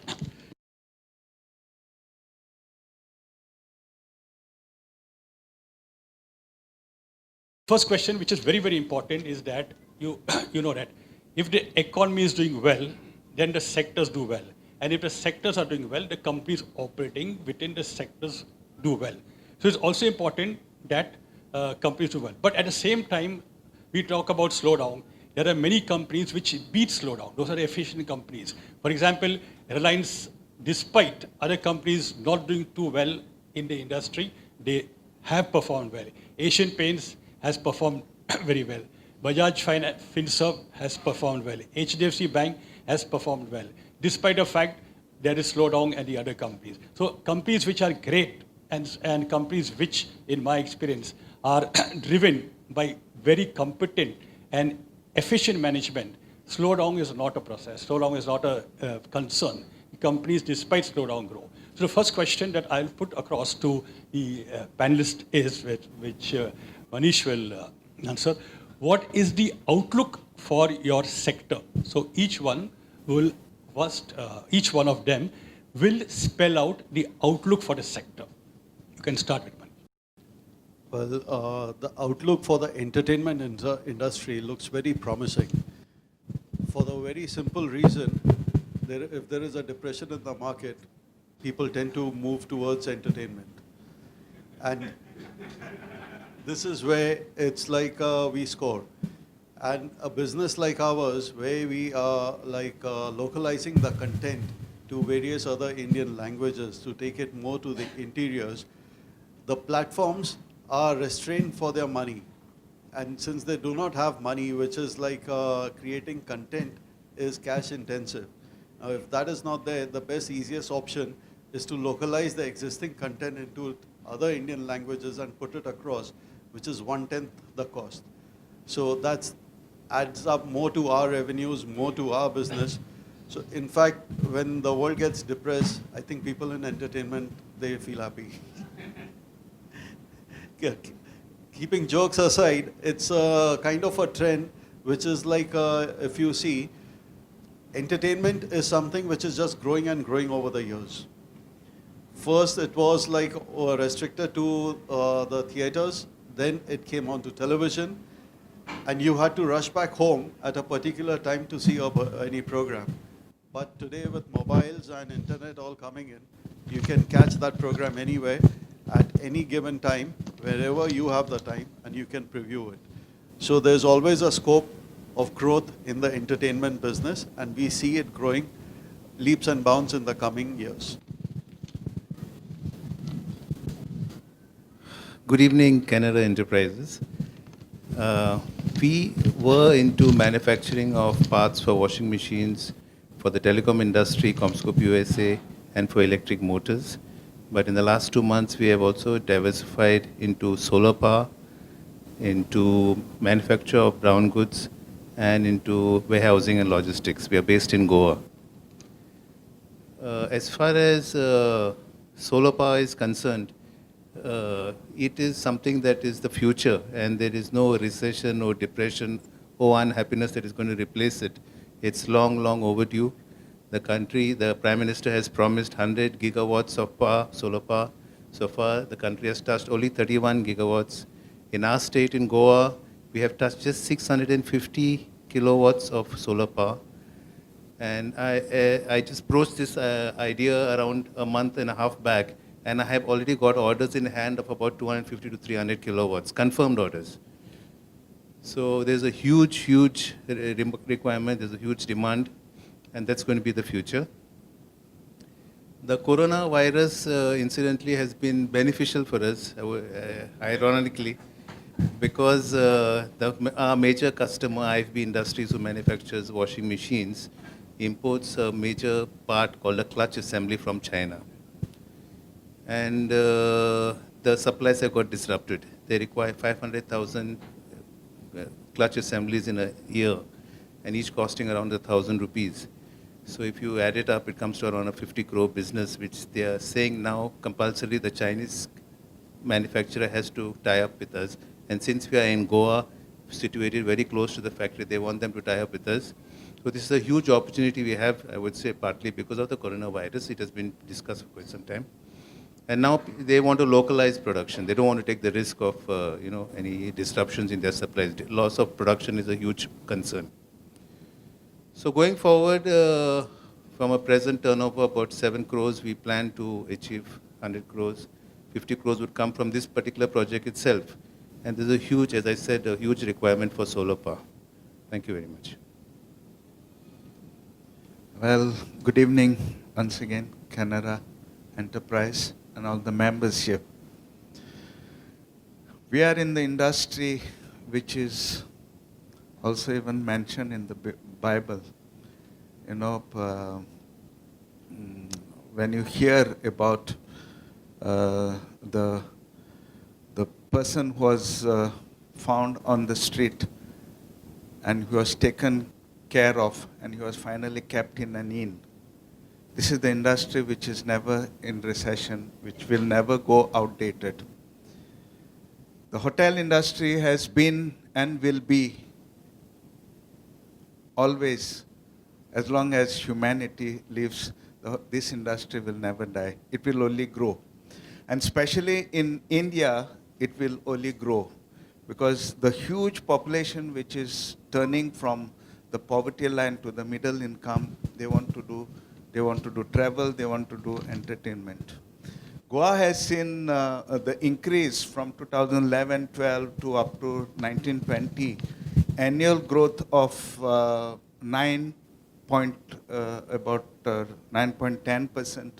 First question, which is very, very important, is that you know that if the economy is doing well, then the sectors do well. And if the sectors are doing well, the companies operating within the sectors do well. So it's also important that companies do well. But at the same time, we talk about slowdown. There are many companies which beat slowdown. Those are efficient companies. For example, Reliance, despite other companies not doing too well in the industry, they have performed well. Asian Paints has performed very well. Bajaj Finserv has performed well. HDFC Bank has performed well, despite the fact there is slowdown at the other companies. So companies which are great and companies which, in my experience, are driven by very competent and efficient management, slowdown is not a process. Slowdown is not a concern. Companies, despite slowdown, grow. So the first question that I'll put across to the panelist is, which Manish will answer. What is the outlook for your sector? So each one of them will spell out the outlook for the sector. You can start with Manish. Well, the outlook for the entertainment industry looks very promising. For the very simple reason, if there is a depression in the market, people tend to move towards entertainment. And this is where it's like we score. And a business like ours, where we are localizing the content to various other Indian languages to take it more to the interiors, the platforms are restrained for their money. And since they do not have money, which is like creating content is cash intensive. Now, if that is not there, the best, easiest option is to localize the existing content into other Indian languages and put it across, which is 1/10 the cost. So that adds up more to our revenues, more to our business. So in fact, when the world gets depressed, I think people in entertainment, they feel happy. Keeping jokes aside, it's a kind of a trend, which is like, if you see, entertainment is something which is just growing and growing over the years. First, it was restricted to the theaters. Then it came on to television. and you had to rush back home at a particular time to see any program. But today with mobiles and internet all coming in, you can catch that program anywhere at any given time, wherever you have the time, and you can preview it. So there's always a scope of growth in the entertainment business, and we see it growing leaps and bounds in the coming years. Good evening, Canara Enterprises. We were into manufacturing of parts for washing machines, for the telecom industry, Comscope USA, and for electric motors. But in the last 2 months, we have also diversified into solar power, into manufacture of brown goods, and into warehousing and logistics. We are based in Goa. As far as solar power is concerned, it is something that is the future, and there is no recession or depression or unhappiness that is going to replace it. It's long, long overdue. The country, the Prime Minister has promised 100 gigawatts of power, solar power. So far, the country has touched only 31 gigawatts. In our state, in Goa, we have touched just 650 kilowatts of solar power. And I just broached this idea around a month and a half back, and I have already got orders in hand of about 250 to 300 kilowatts, confirmed orders. So there's a huge requirement, there's a huge demand, and that's going to be the future. The coronavirus, incidentally, has been beneficial for us, ironically, because our major customer, IFB Industries, who manufactures washing machines, imports a major part called a clutch assembly from China. And the supplies have got disrupted. They require 500,000 clutch assemblies in a year, and each costing around 1,000 rupees. So if you add it up, it comes to around a 50 crore business, which they are saying now compulsorily the Chinese manufacturer has to tie up with us. And since we are in Goa, situated very close to the factory, they want them to tie up with us. So this is a huge opportunity we have, I would say, partly because of the coronavirus. It has been discussed for quite some time. And now they want to localize production. They don't want to take the risk of any disruptions in their supplies. Loss of production is a huge concern. So going forward, from a present turnover about 7 crores, we plan to achieve 100 crores. 50 crores would come from this particular project itself. And there's a huge, as I said, a huge requirement for solar power. Thank you very much. Well, good evening once again, Canara Enterprise and all the members here. We are in the industry which is also even mentioned in the Bible. You know, when you hear about the person who was found on the street and who was taken care of, and he was finally kept in an inn. This is the industry which is never in recession, which will never go outdated. The hotel industry has been and will be always, as long as humanity lives, this industry will never die. It will only grow. And especially in India, it will only grow because the huge population which is turning from the poverty line to the middle income, they want to do travel, they want to do entertainment. Goa has seen the increase from 2011-12 to up to 19-20, annual growth of about 9.10%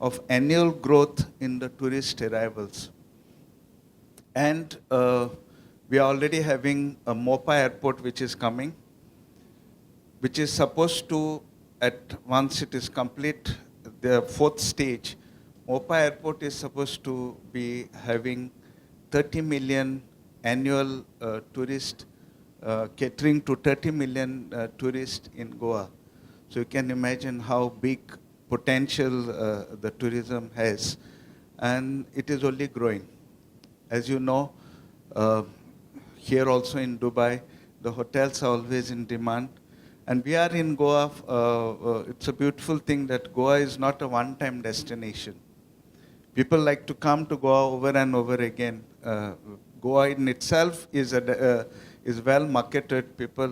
of annual growth in the tourist arrivals. And we are already having a Mopa airport which is coming, which is supposed to, once it is complete, the 4th stage, Mopa Airport is supposed to be having 30 million annual tourists, catering to 30 million tourists in Goa. So you can imagine how big potential the tourism has. And it is only growing. As you know, here also in Dubai, the hotels are always in demand. And we are in Goa. It's a beautiful thing that Goa is not a one-time destination. People like to come to Goa over and over again. Goa in itself is is well marketed. People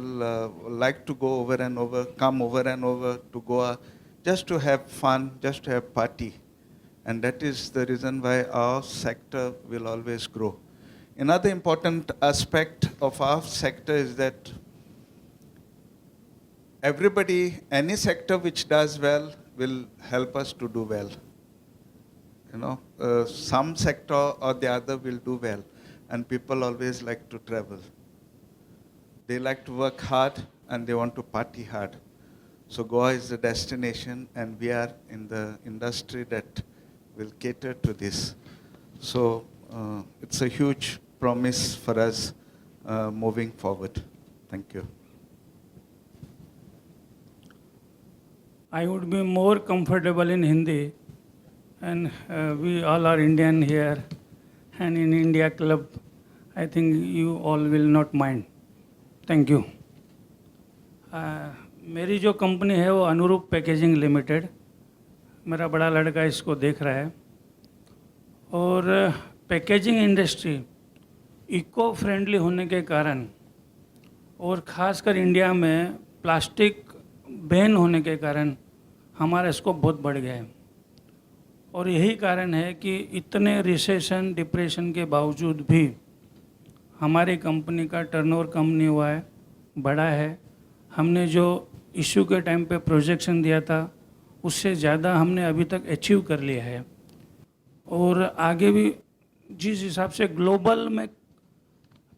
like to go over and over, come over and over to Goa just to have fun, just to have party. And that is the reason why our sector will always grow. Another important aspect of our sector is that everybody, any sector which does well will help us to do well. You know, some sector or the other will do well, and people always like to travel. They like to work hard and they want to party hard. So Goa is the destination, and we are in the industry that will cater to this. So it's a huge promise for us moving forward. Thank you. I would be more comfortable in Hindi, and we all are Indian here, and in India Club, I think you all will not mind. Thank you. मेरी जो company है वो अनुरूप packaging limited, मेरा बड़ा लड़का इसको देख रहा है, और पैकेजिंग इंडस्ट्री इको फ्रेंडली होने के कारण और ख़ासकर इंडिया में प्लास्टिक बैन होने के कारण हमारा स्कोप बहुत बढ़ गया है। और यही कारण है कि इतने रिसेशन डिप्रेशन के बावजूद भी हमारी कंपनी का टर्नओवर कम नहीं हुआ है, बढ़ा है। हमने जो इशू के टाइम पे प्रोजेक्शन दिया था उससे ज़्यादा हमने अभी तक अचीव कर लिया है। और आगे भी जिस हिसाब से ग्लोबल में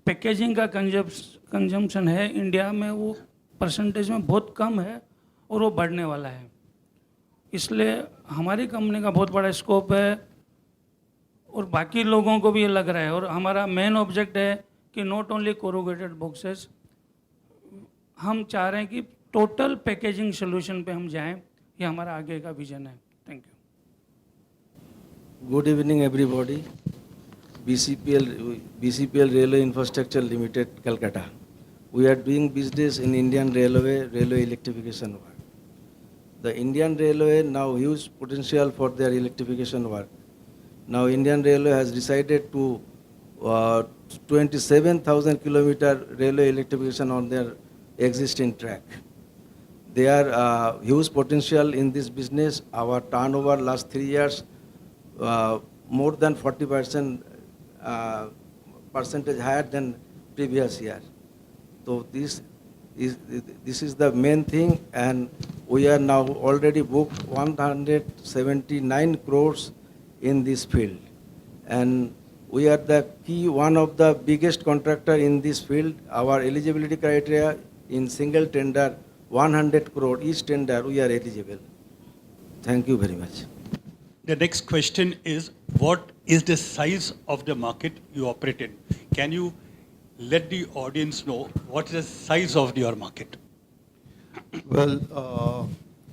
पैकेजिंग का कंजम्पशन है इंडिया में, वो परसेंटेज में बहुत कम है और वो बढ़ने वाला है। इसलिए हमारी कंपनी का बहुत बड़ा स्कोप है और बाकी लोगों को भी ये लग रहा है। और हमारा मेन ऑब्जेक्ट है कि नॉट ओनली कोरुगेटेड बॉक्सेस, हम चाह रहे हैं कि टोटल पैकेजिंग सोल्यूशन पे हम जाएं, ये हमारा आगे का विजन है। Thank you. Good evening, everybody. BCPL Railway Infrastructure Limited, Calcutta. We are doing business in Indian railway electrification work. The Indian Railway now huge potential for their electrification work. Now Indian Railway has decided to 27,000 kilometer railway electrification on their existing track. They are huge potential in this business. Our turnover last 3 years more than 40% percentage higher than previous year. So this is the main thing, and we are now already booked 179 crores in this field, and we are the key one of the biggest contractor in this field. Our eligibility criteria in single tender 100 crore each tender we are eligible. Thank you very much. The next question is, what is the size of the market you operate in? Can you let the audience know what is the size of your market? Well,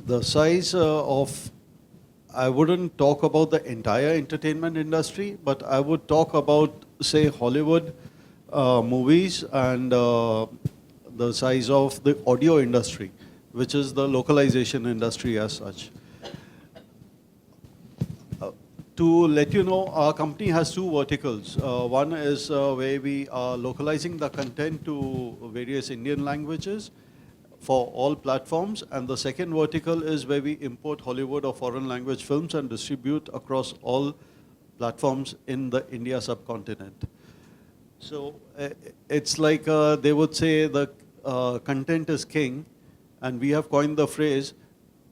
the size I wouldn't talk about the entire entertainment industry, but I would talk about, say, Hollywood movies and the size of the audio industry, which is the localization industry as such. To let you know, our company has two verticals. One is where we are localizing the content to various Indian languages for all platforms, and the second vertical is where we import Hollywood or foreign language films and distribute across all platforms in the India subcontinent. So it's like they would say the content is king, and we have coined the phrase,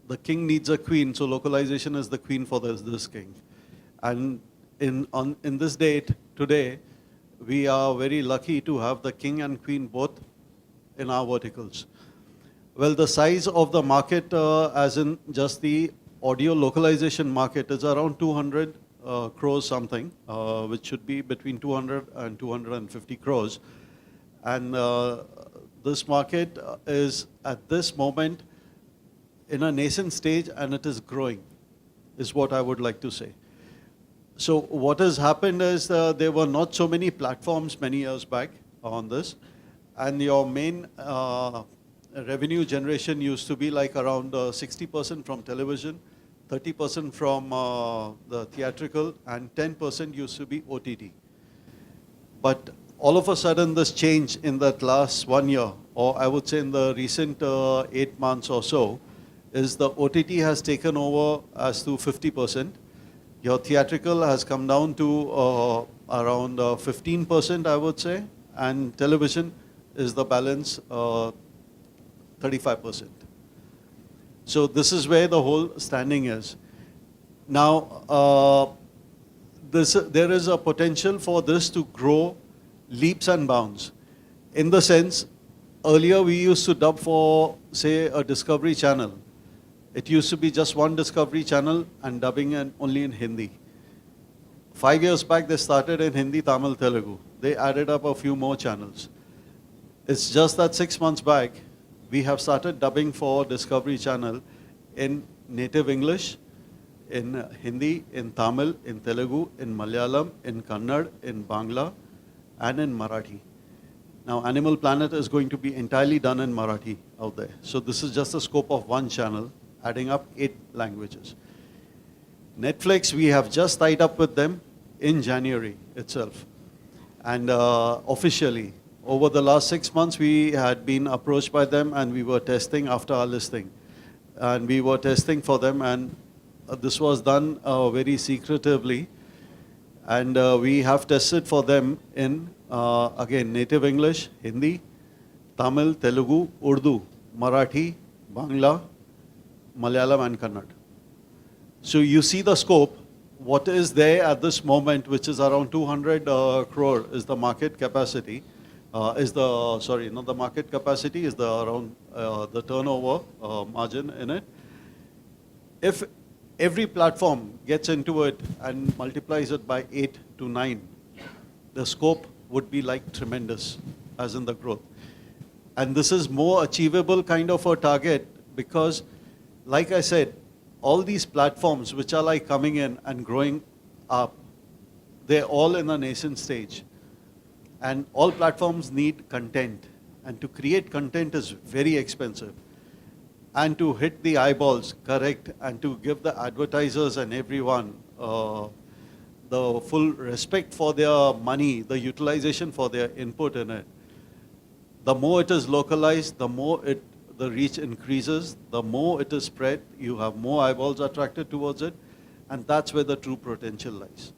the king needs a queen, so localization is the queen for this king. And in this date, today, we are very lucky to have the king and queen both in our verticals. Well, the size of the market, as in just the audio localization market, is around 200 crores something, which should be between 200 and 250 crores. And this market is at this moment in a nascent stage, and it is growing, is what I would like to say. So what has happened is there were not so many platforms many years back on this, and your main revenue generation used to be like around 60% from television, 30% from the theatrical, and 10% used to be OTT. But all of a sudden this change in that last 1 year, or I would say in the recent 8 months or so, is the OTT has taken over as to 50%. Your theatrical has come down to around 15%, I would say, and television is the balance 35%. So this is where the whole standing is. Now, there is a potential for this to grow leaps and bounds. In the sense, earlier we used to dub for, say, a Discovery Channel. It used to be just one Discovery Channel and dubbing only in Hindi. 5 years back, they started in Hindi, Tamil, Telugu. They added up a few more channels. It's just that 6 months back, we have started dubbing for Discovery Channel in native English, in Hindi, in Tamil, in Telugu, in Malayalam, in Kannada, in Bangla, and in Marathi. Now, Animal Planet is going to be entirely done in Marathi out there. So this is just the scope of one channel, adding up 8 languages. Netflix, we have just tied up with them in January itself. And officially, over the last 6 months, we had been approached by them and we were testing after our listing. And we were testing for them, and this was done very secretively. And we have tested for them in, again, native English, Hindi, Tamil, Telugu, Urdu, Marathi, Bangla, Malayalam, and Kannada. So you see the scope. What is there at this moment, which is around 200 crore, is the market capacity. Sorry, not the market capacity, is the around the turnover margin in it. If every platform gets into it and multiplies it by 8 to 9, the scope would be like tremendous, as in the growth. And this is more achievable kind of a target because, like I said, all these platforms which are like coming in and growing up, they're all in a nascent stage. And all platforms need content. And to create content is very expensive. And to hit the eyeballs correct and to give the advertisers and everyone the full respect for their money, the utilization for their input in it, the more it is localized, the more the reach increases, the more it is spread, you have more eyeballs attracted towards it, and that's where the true potential lies.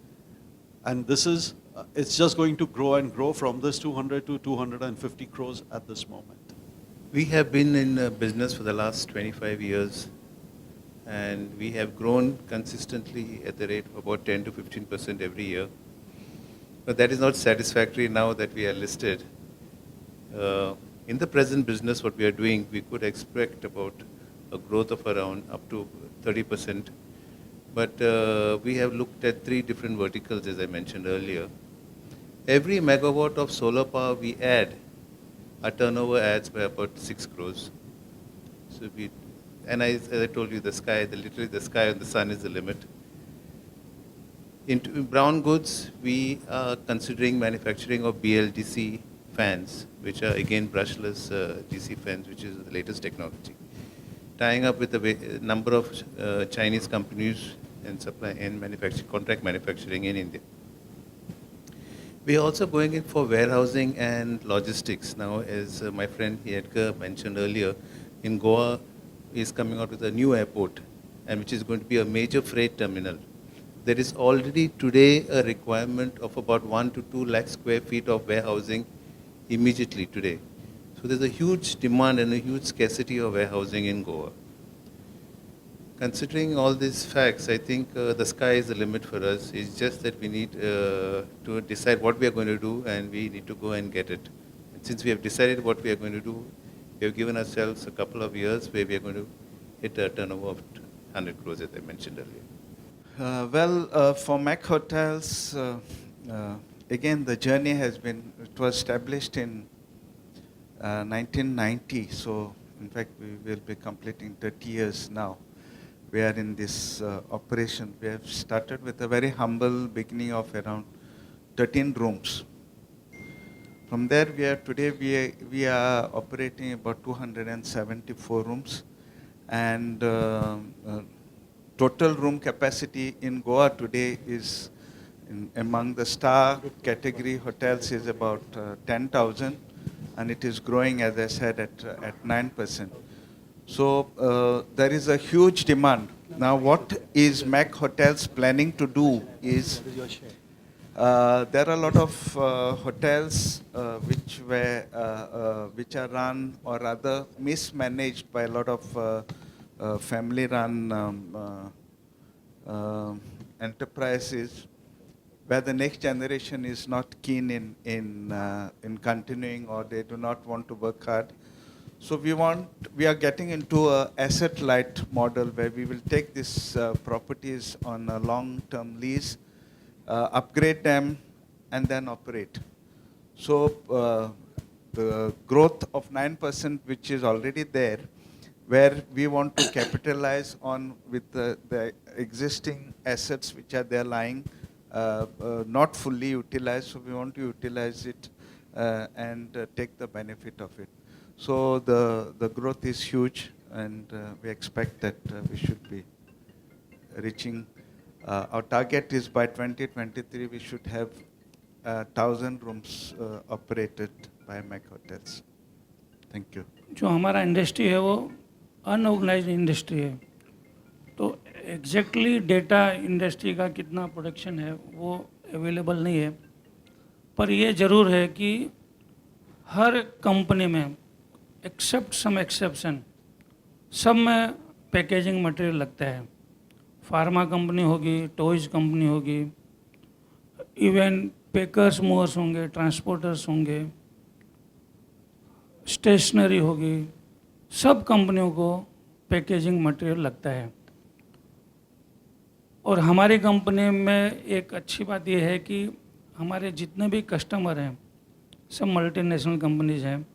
And this is, it's just going to grow and grow from this 200 to 250 crores at this moment. We have been in business for the last 25 years, and we have grown consistently at the rate of about 10 to 15% every year. But that is not satisfactory now that we are listed. In the present business, what we are doing, we could expect about a growth of around up to 30%. But we have looked at 3 different verticals, as I mentioned earlier. Every megawatt of solar power we add, our turnover adds by about 6 crores. So as I told you, literally the sky and the sun is the limit. In brown goods, we are considering manufacturing of BLDC fans, which are again brushless DC fans, which is the latest technology. Tying up with a number of Chinese companies and supply and contract manufacturing in India. We are also going in for warehousing and logistics. Now, as my friend Edgar mentioned earlier, in Goa is coming out with a new airport, and which is going to be a major freight terminal. There is already today a requirement of about 1 to 2 lakh square feet of warehousing immediately today. So there's a huge demand and a huge scarcity of warehousing in Goa. Considering all these facts, I think the sky is the limit for us. It's just that we need to decide what we are going to do, and we need to go and get it. And since we have decided what we are going to do, we have given ourselves a couple of years where we are going to hit a turnover of 100 crores, as I mentioned earlier. For Mac Hotels, again, the journey has been, it was established in 1990. So, in fact, we will be completing 30 years now. We are in this operation. We have started with a very humble beginning of around 13 rooms. From there, today we are operating about 274 rooms, and total room capacity in Goa today is among the star category hotels is about 10,000, and it is growing, as I said, at 9%. So there is a huge demand. Now, what is Mac Hotels planning to do is, there are a lot of hotels which are run or rather mismanaged by a lot of family-run enterprises, where the next generation is not keen in continuing, or they do not want to work hard. So we are getting into a asset-light model where we will take these properties on a long-term lease, upgrade them, and then operate. So the growth of 9%, which is already there, where we want to capitalize on with the existing assets which are there lying, not fully utilized, so we want to utilize it and take the benefit of it. So the growth is huge, and we expect that we should be reaching. Our target is by 2023 we should have 1,000 rooms operated by Mac Hotels. Thank you. जो हमारा industry है वो unorganised industry है, तो exactly data industry का कितना production है वो अवेलेबल नहीं है, पर ये ज़रूर है कि हर कंपनी में एक्सेप्ट सम एक्सेप्शन सब में पैकेजिंग मटेरियल लगता है. फार्मा कंपनी होगी, टॉयज कंपनी होगी, इवन पैकर्स मूवर्स होंगे, ट्रांसपोर्टर्स होंगे, स्टेशनरी होगी, सब कंपनियों को पैकेजिंग मटेरियल लगता है. और हमारी कंपनी में एक अच्छी बात यह है कि हमारे जितने भी कस्टमर हैं सब मल्टीनेशनल कंपनीज हैं.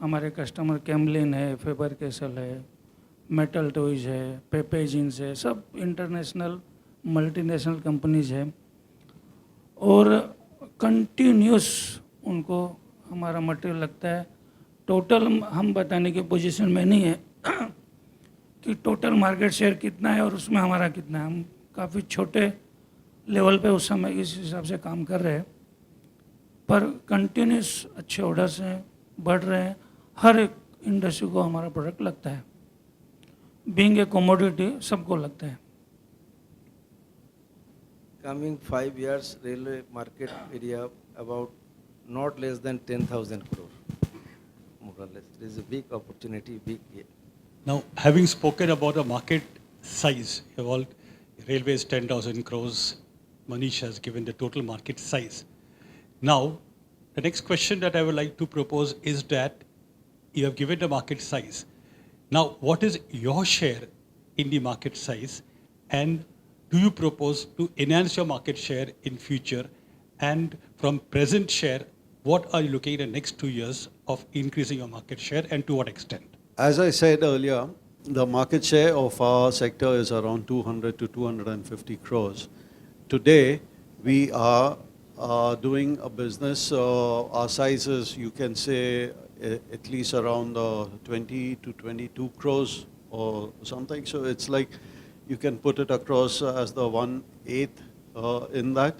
हमारे कस्टमर कैमलिन है, फेबर कैसल है, मेटल टॉयज है, पेपेजिन्स है, सब इंटरनेशनल मल्टीनेशनल कंपनीज है. और कंटिन्यूस उनको हमारा मटेरियल लगता है. टोटल हम बताने की पोजीशन में नहीं है कि टोटल मार्केट शेयर कितना है और उसमें हमारा कितना है. हम काफ़ी छोटे लेवल पे उस समय इस हिसाब से काम कर रहे हैं, पर कंटिन्यूस अच्छे ऑर्डर्स हैं, बढ़ रहे हैं. हर एक इंडस्ट्री को हमारा प्रोडक्ट लगता है. बीइंग ए कमोडिटी सबको लगता है. Coming 5 years, railway market area about not less than 10,000 crore, more or less. There is a big opportunity, big. Now, having spoken about the market size, railways 10,000 crores, Manish has given the total market size. Now, the next question that I would like to propose is that you have given the market size. Now, what is your share in the market size, and do you propose to enhance your market share in future? And from present share, what are you looking at the next 2 years of increasing your market share, and to what extent? As I said earlier, the market share of our sector is around 200 to 250 crores. Today, we are doing a business, our size is, you can say, at least around 20 to 22 crores or something. So it's like you can put it across as the 1/8 in that.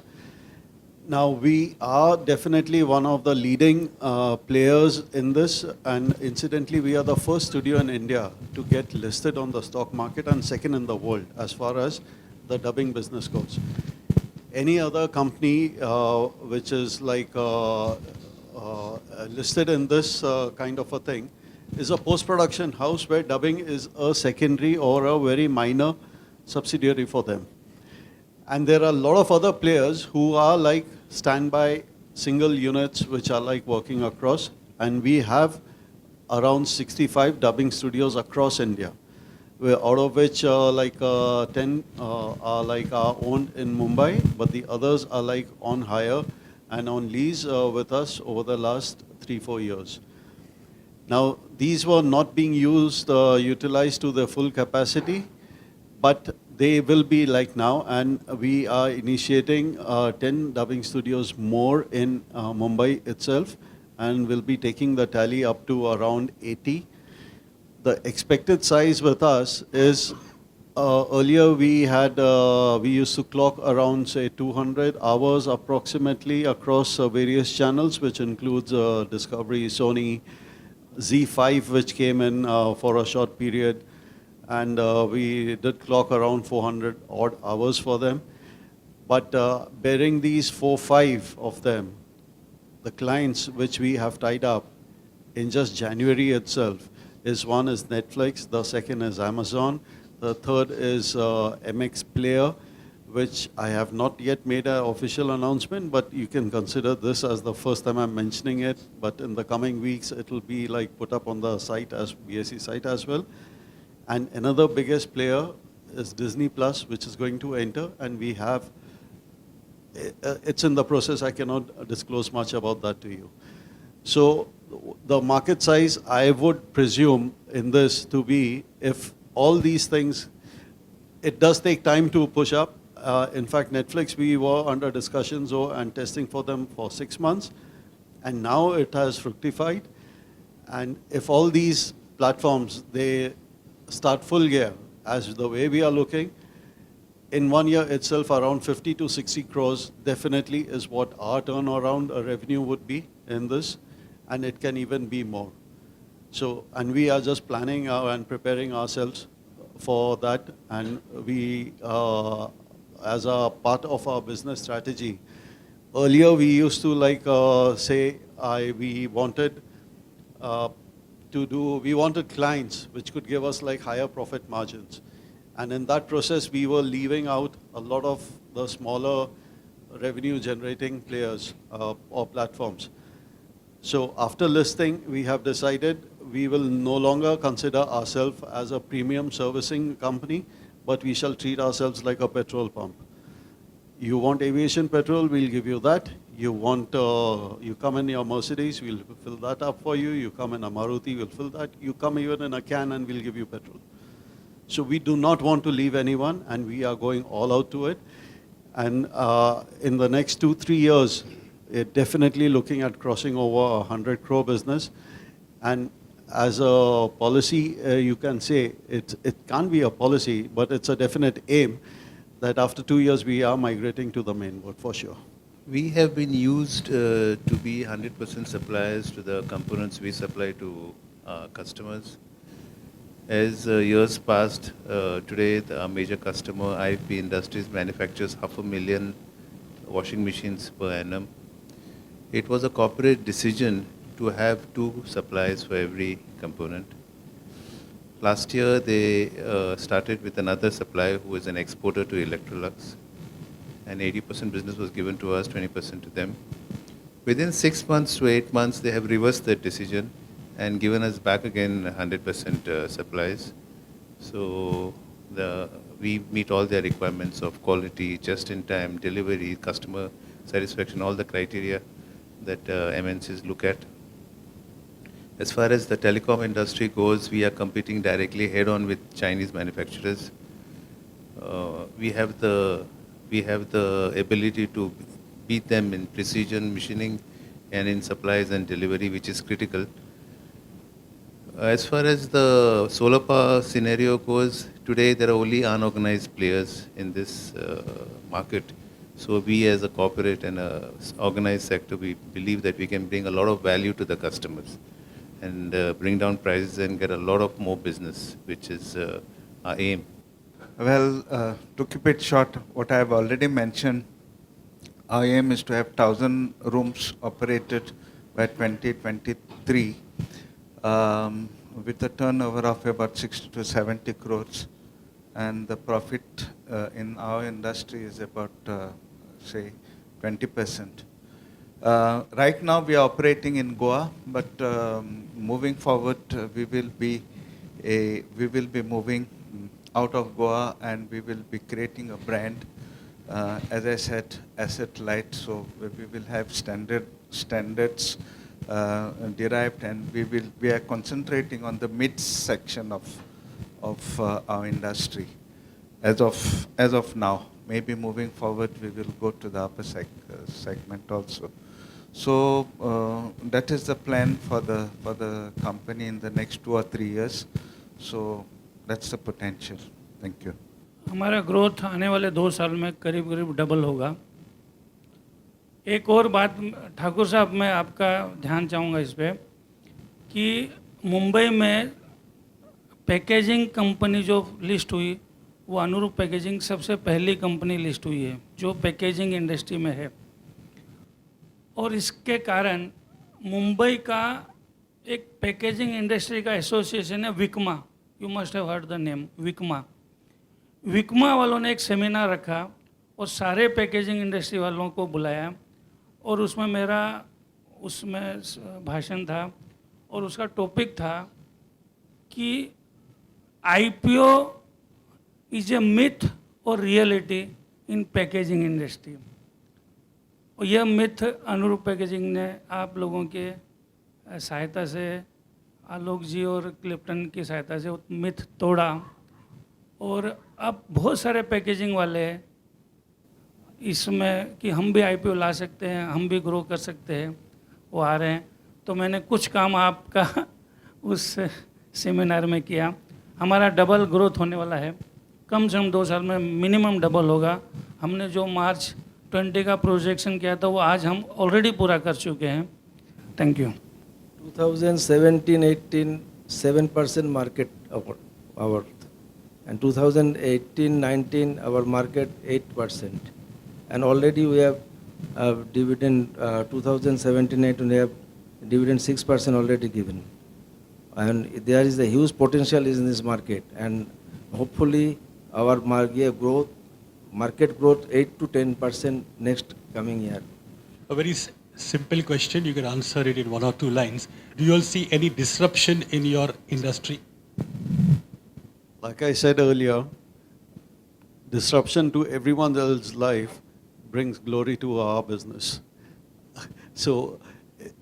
Now, we are definitely one of the leading players in this, and incidentally, we are the first studio in India to get listed on the stock market and second in the world as far as the dubbing business goes. Any other company which is like listed in this kind of a thing is a post-production house where dubbing is a secondary or a very minor subsidiary for them. And there are a lot of other players who are like standby single units which are like working across, and we have around 65 dubbing studios across India, out of which 10 are like our owned in Mumbai, but the others are like on hire and on lease with us over the last 3-4 years. Now, these were not being used, utilized to their full capacity, but they will be like now, and we are initiating 10 dubbing studios more in Mumbai itself, and we'll be taking the tally up to around 80. The expected size with us is Earlier we used to clock around say 200 hours approximately across various channels, which includes Discovery, Sony, Z5, which came in for a short period, and we did clock around 400 odd hours for them. But bearing these 4-5 of them, the clients which we have tied up in just January itself one is Netflix, the second is Amazon, the third is MX Player, which I have not yet made an official announcement, but you can consider this as the first time I'm mentioning it. But in the coming weeks, it will be like put up on the site as BSE site as well. And another biggest player is Disney Plus, which is going to enter, and we have. It's in the process. I cannot disclose much about that to you. So the market size, I would presume in this to be, if all these things, it does take time to push up. In fact, Netflix, we were under discussions and testing for them for 6 months, and now it has fructified. And if all these platforms, they start full gear, as the way we are looking, in 1 year itself, around 50 to 60 crores definitely is what our turnaround revenue would be in this, and it can even be more. So, and we are just planning and preparing ourselves for that, and we, as a part of our business strategy, earlier we used to we wanted we wanted clients which could give us like higher profit margins. And in that process, we were leaving out a lot of the smaller revenue generating players or platforms. So after listing, we have decided we will no longer consider ourselves as a premium servicing company, but we shall treat ourselves like a petrol pump. You want aviation petrol, we'll give you that. You want, you come in your Mercedes, we'll fill that up for you. You come in a Maruti, we'll fill that. You come even in a can and we'll give you petrol. So we do not want to leave anyone, and we are going all out to it. And in the next 2-3 years, definitely looking at crossing over 100 crore business. And as a policy, you can say it can't be a policy, but it's a definite aim that after 2 years we are migrating to the mainboard for sure. We have been used to be 100% suppliers to the components we supply to customers. As years passed, today our major customer, IFB Industries, manufactures 500,000 washing machines per annum. It was a corporate decision to have 2 suppliers for every component. Last year, they started with another supplier who is an exporter to Electrolux, and 80% business was given to us, 20% to them. Within 6 months to 8 months, they have reversed that decision and given us back again 100% supplies. So we meet all their requirements of quality, just-in-time, delivery, customer satisfaction, all the criteria that MNCs look at. As far as the telecom industry goes, we are competing directly head-on with Chinese manufacturers. We have the ability to beat them in precision machining and in supplies and delivery, which is critical. As far as the solar power scenario goes, today there are only unorganized players in this market. So we as a corporate and a organized sector, we believe that we can bring a lot of value to the customers and bring down prices and get a lot of more business, which is our aim. Well, to keep it short, what I have already mentioned, our aim is to have 1,000 rooms operated by 2023 with a turnover of about 60 to 70 crores. And the profit in our industry is about, say, 20%. Right now we are operating in Goa, but moving forward we will be moving out of Goa, and we will be creating a brand. As I said, asset light, so we will have standards derived, and we are concentrating on the mid section of our industry as of now. Maybe moving forward we will go to the upper segment also. So that is the plan for the company in the next 2 or 3 years. So that's the potential. Thank you. हमारा growth आने वाले 2 साल में करीब करीब double होगा। एक और बात ठाकुर साहब, मैं आपका ध्यान चाहूँगा इस पे कि मुंबई में पैकेजिंग कंपनी जो लिस्ट हुई वो अनुरूप पैकेजिंग सबसे पहली कंपनी लिस्ट हुई है जो पैकेजिंग इंडस्ट्री में है। और इसके कारण मुंबई का एक पैकेजिंग इंडस्ट्री का एसोसिएशन है Vikma, you must have heard the name Vikma. Vikma वालों ने एक सेमिनार रखा और सारे पैकेजिंग इंडस्ट्री वालों को बुलाया और उसमें मेरा भाषण था और उसका टॉपिक था कि आईपीओ इज ए मिथ और रियलिटी इन पैकेजिंग इंडस्ट्री। और यह मिथ अनुरूप पैकेजिंग ने आप लोगों के सहायता से, आलोक जी और क्लिफ्टन की सहायता से मिथ तोड़ा और अब बहुत सारे पैकेजिंग वाले इसमें कि हम भी आईपीओ ला सकते हैं, हम भी ग्रो कर सकते हैं, वो आ रहे हैं। तो मैंने कुछ काम आपका उस सेमिनार में किया। हमारा डबल ग्रोथ होने वाला है, कम से कम 2 साल में मिनिमम डबल होगा। हमने जो मार्च 20 का प्रोजेक्शन किया था वो आज हम ऑलरेडी पूरा कर चुके हैं। Thank you. 2017-18, 7% market our, and 2018-19 our market 8%, and already we have dividend 2017-18 we have dividend 6% already given, and there is a huge potential in this market, and hopefully our market growth 8 to 10% next coming year. A very simple question, you can answer it in 1 or 2 lines. Do you all see any disruption in your industry? Like I said earlier, disruption to everyone else's life brings glory to our business. So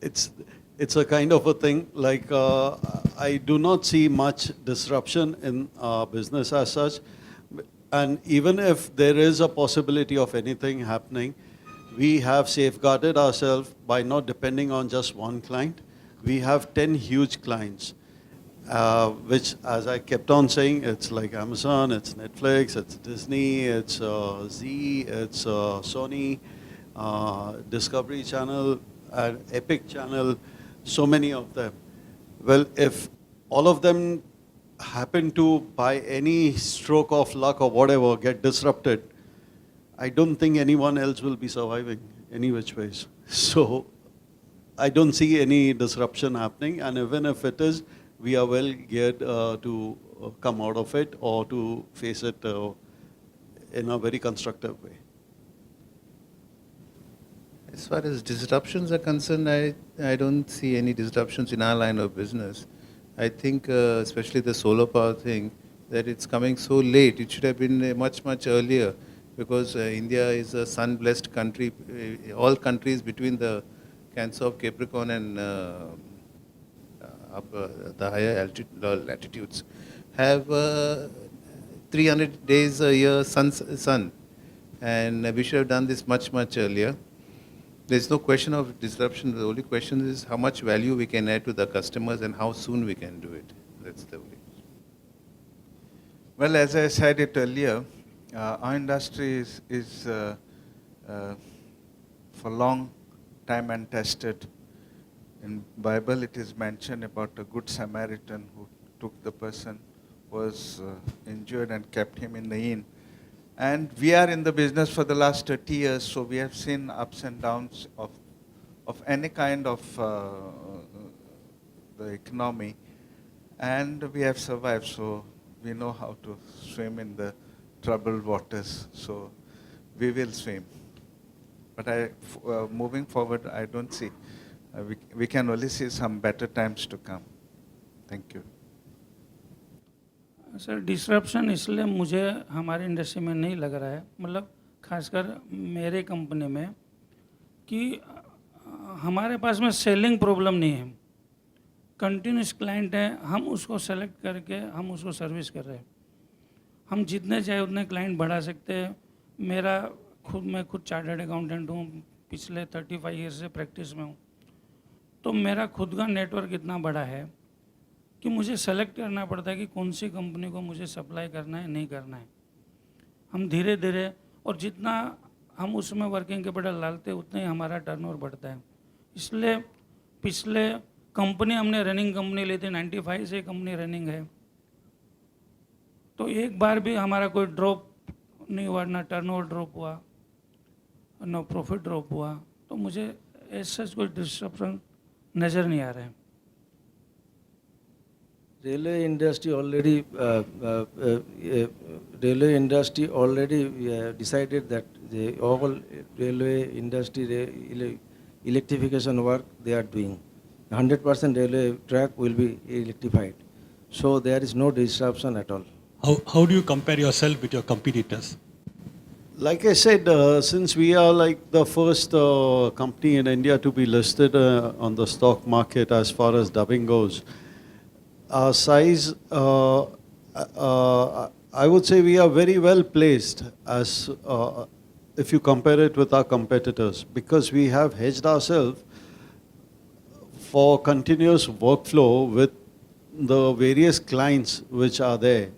it's a kind of a thing, like I do not see much disruption in our business as such. And even if there is a possibility of anything happening, we have safeguarded ourselves by not depending on just one client. We have 10 huge clients, which, as I kept on saying, it's like Amazon, it's Netflix, it's Disney, it's Z, it's Sony, Discovery Channel, and Epic Channel, so many of them. Well, if all of them happen to, by any stroke of luck or whatever, get disrupted, I don't think anyone else will be surviving any which ways. So I don't see any disruption happening, and even if it is, we are well geared to come out of it or to face it in a very constructive way. As far as disruptions are concerned, I don't see any disruptions in our line of business. I think, especially the solar power thing, that it's coming so late. It should have been much, much earlier, because India is a sun-blessed country. All countries between the Cancer of Capricorn and the higher latitudes have 300 days a year sun, and we should have done this much, much earlier. There's no question of disruption. The only question is how much value we can add to the customers and how soon we can do it. That's the only. Well, as I said it earlier, our industry is for long time and tested. In Bible, it is mentioned about a good Samaritan who took the person who was injured and kept him in the inn. And we are in the business for the last 30 years, so we have seen ups and downs of any kind of the economy, and we have survived. So we know how to swim in the troubled waters. So we will swim. But moving forward, I don't see. We can only see some better times to come. Thank you. Sir, disruption इसलिए मुझे हमारी industry में नहीं लग रहा है, मतलब खासकर मेरे कंपनी में, कि हमारे पास में सेलिंग प्रॉब्लम नहीं है। कंटिन्यूस क्लाइंट है, हम उसको सेलेक्ट करके हम उसको सर्विस कर रहे हैं। हम जितने चाहे उतने क्लाइंट बढ़ा सकते हैं। मैं खुद चार्टर्ड अकाउंटेंट हूँ, पिछले 35 ईयर से प्रैक्टिस में हूँ, तो मेरा खुद का नेटवर्क इतना बड़ा है कि मुझे सेलेक्ट करना पड़ता है कि कौन सी कंपनी को मुझे सप्लाई करना है, नहीं करना है। हम धीरे धीरे, और जितना हम उसमें वर्किंग कैपिटल डालते हैं उतना ही हमारा टर्नओवर बढ़ता है। इसलिए पिछले कंपनी हमने रनिंग कंपनी ली थी, 95 से कंपनी रनिंग है, तो एक बार भी हमारा कोई ड्रॉप नहीं हुआ, ना टर्नओवर ड्रॉप हुआ, ना प्रॉफिट ड्रॉप हुआ। तो मुझे ऐसा कोई डिस्ट्रप्शन नज़र नहीं आ रहा है। Railway industry already decided that all railway industry electrification work they are doing. 100% railway track will be electrified. So there is no disruption at all. How do you compare yourself with your competitors? Like I said, since we are like the first company in India to be listed on the stock market as far as dubbing goes, our size, I would say we are very well placed as if you compare it with our competitors, because we have hedged ourselves for continuous workflow with the various clients which are there.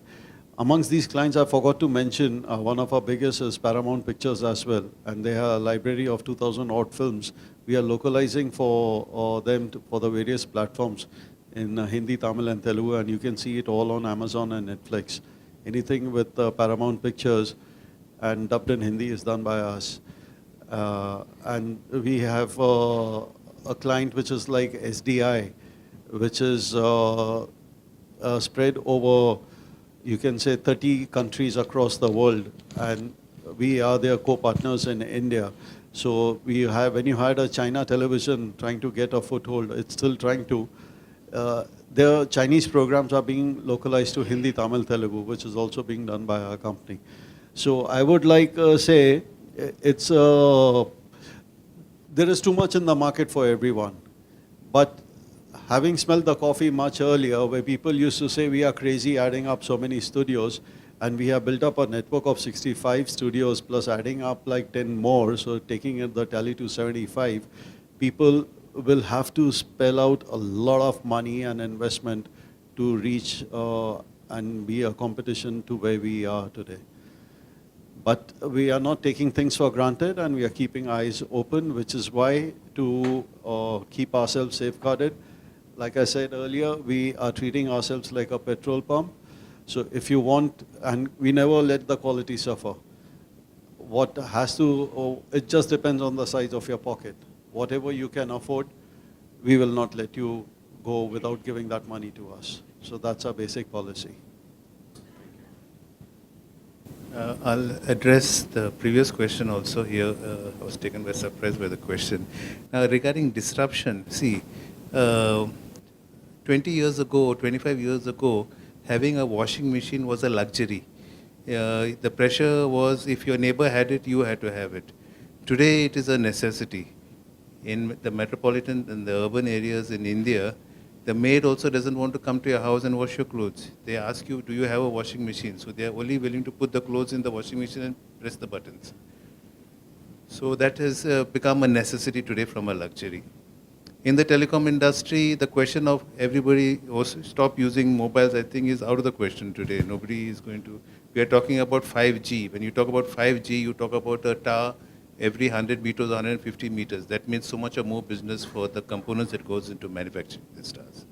Amongst these clients, I forgot to mention one of our biggest is Paramount Pictures as well, and they have a library of 2,000 odd films. We are localizing for them for the various platforms in Hindi, Tamil, and Telugu, and you can see it all on Amazon and Netflix. Anything with Paramount Pictures and dubbed in Hindi is done by us. And we have a client which is like SDI, which is spread over, you can say, 30 countries across the world, and we are their co-partners in India. So we have, when you had a China television trying to get a foothold, it's still trying to. Their Chinese programs are being localized to Hindi, Tamil, Telugu, which is also being done by our company. So I would like say it's there is too much in the market for everyone, but having smelled the coffee much earlier, where people used to say we are crazy adding up so many studios, and we have built up a network of 65 studios plus adding up like 10 more, so taking the tally to 75, people will have to spell out a lot of money and investment to reach and be a competition to where we are today. But we are not taking things for granted, and we are keeping eyes open, which is why to keep ourselves safeguarded. Like I said earlier, we are treating ourselves like a petrol pump. So if you want, and we never let the quality suffer. What has to, it just depends on the size of your pocket. Whatever you can afford, we will not let you go without giving that money to us. So that's our basic policy. I'll address the previous question also here. I was taken by surprise by the question. Now, regarding disruption, see, 20 years ago, 25 years ago, having a washing machine was a luxury. The pressure was if your neighbor had it, you had to have it. Today, it is a necessity. In the metropolitan and the urban areas in India, the maid also doesn't want to come to your house and wash your clothes. They ask you, do you have a washing machine? So they are only willing to put the clothes in the washing machine and press the buttons. So that has become a necessity today from a luxury. In the telecom industry, the question of everybody stop using mobiles, I think, is out of the question today. Nobody is going to. We are talking about 5G. When you talk about 5G, you talk about a tower every 100 meters, 150 meters. That means so much more business for the components that goes into manufacturing these stars.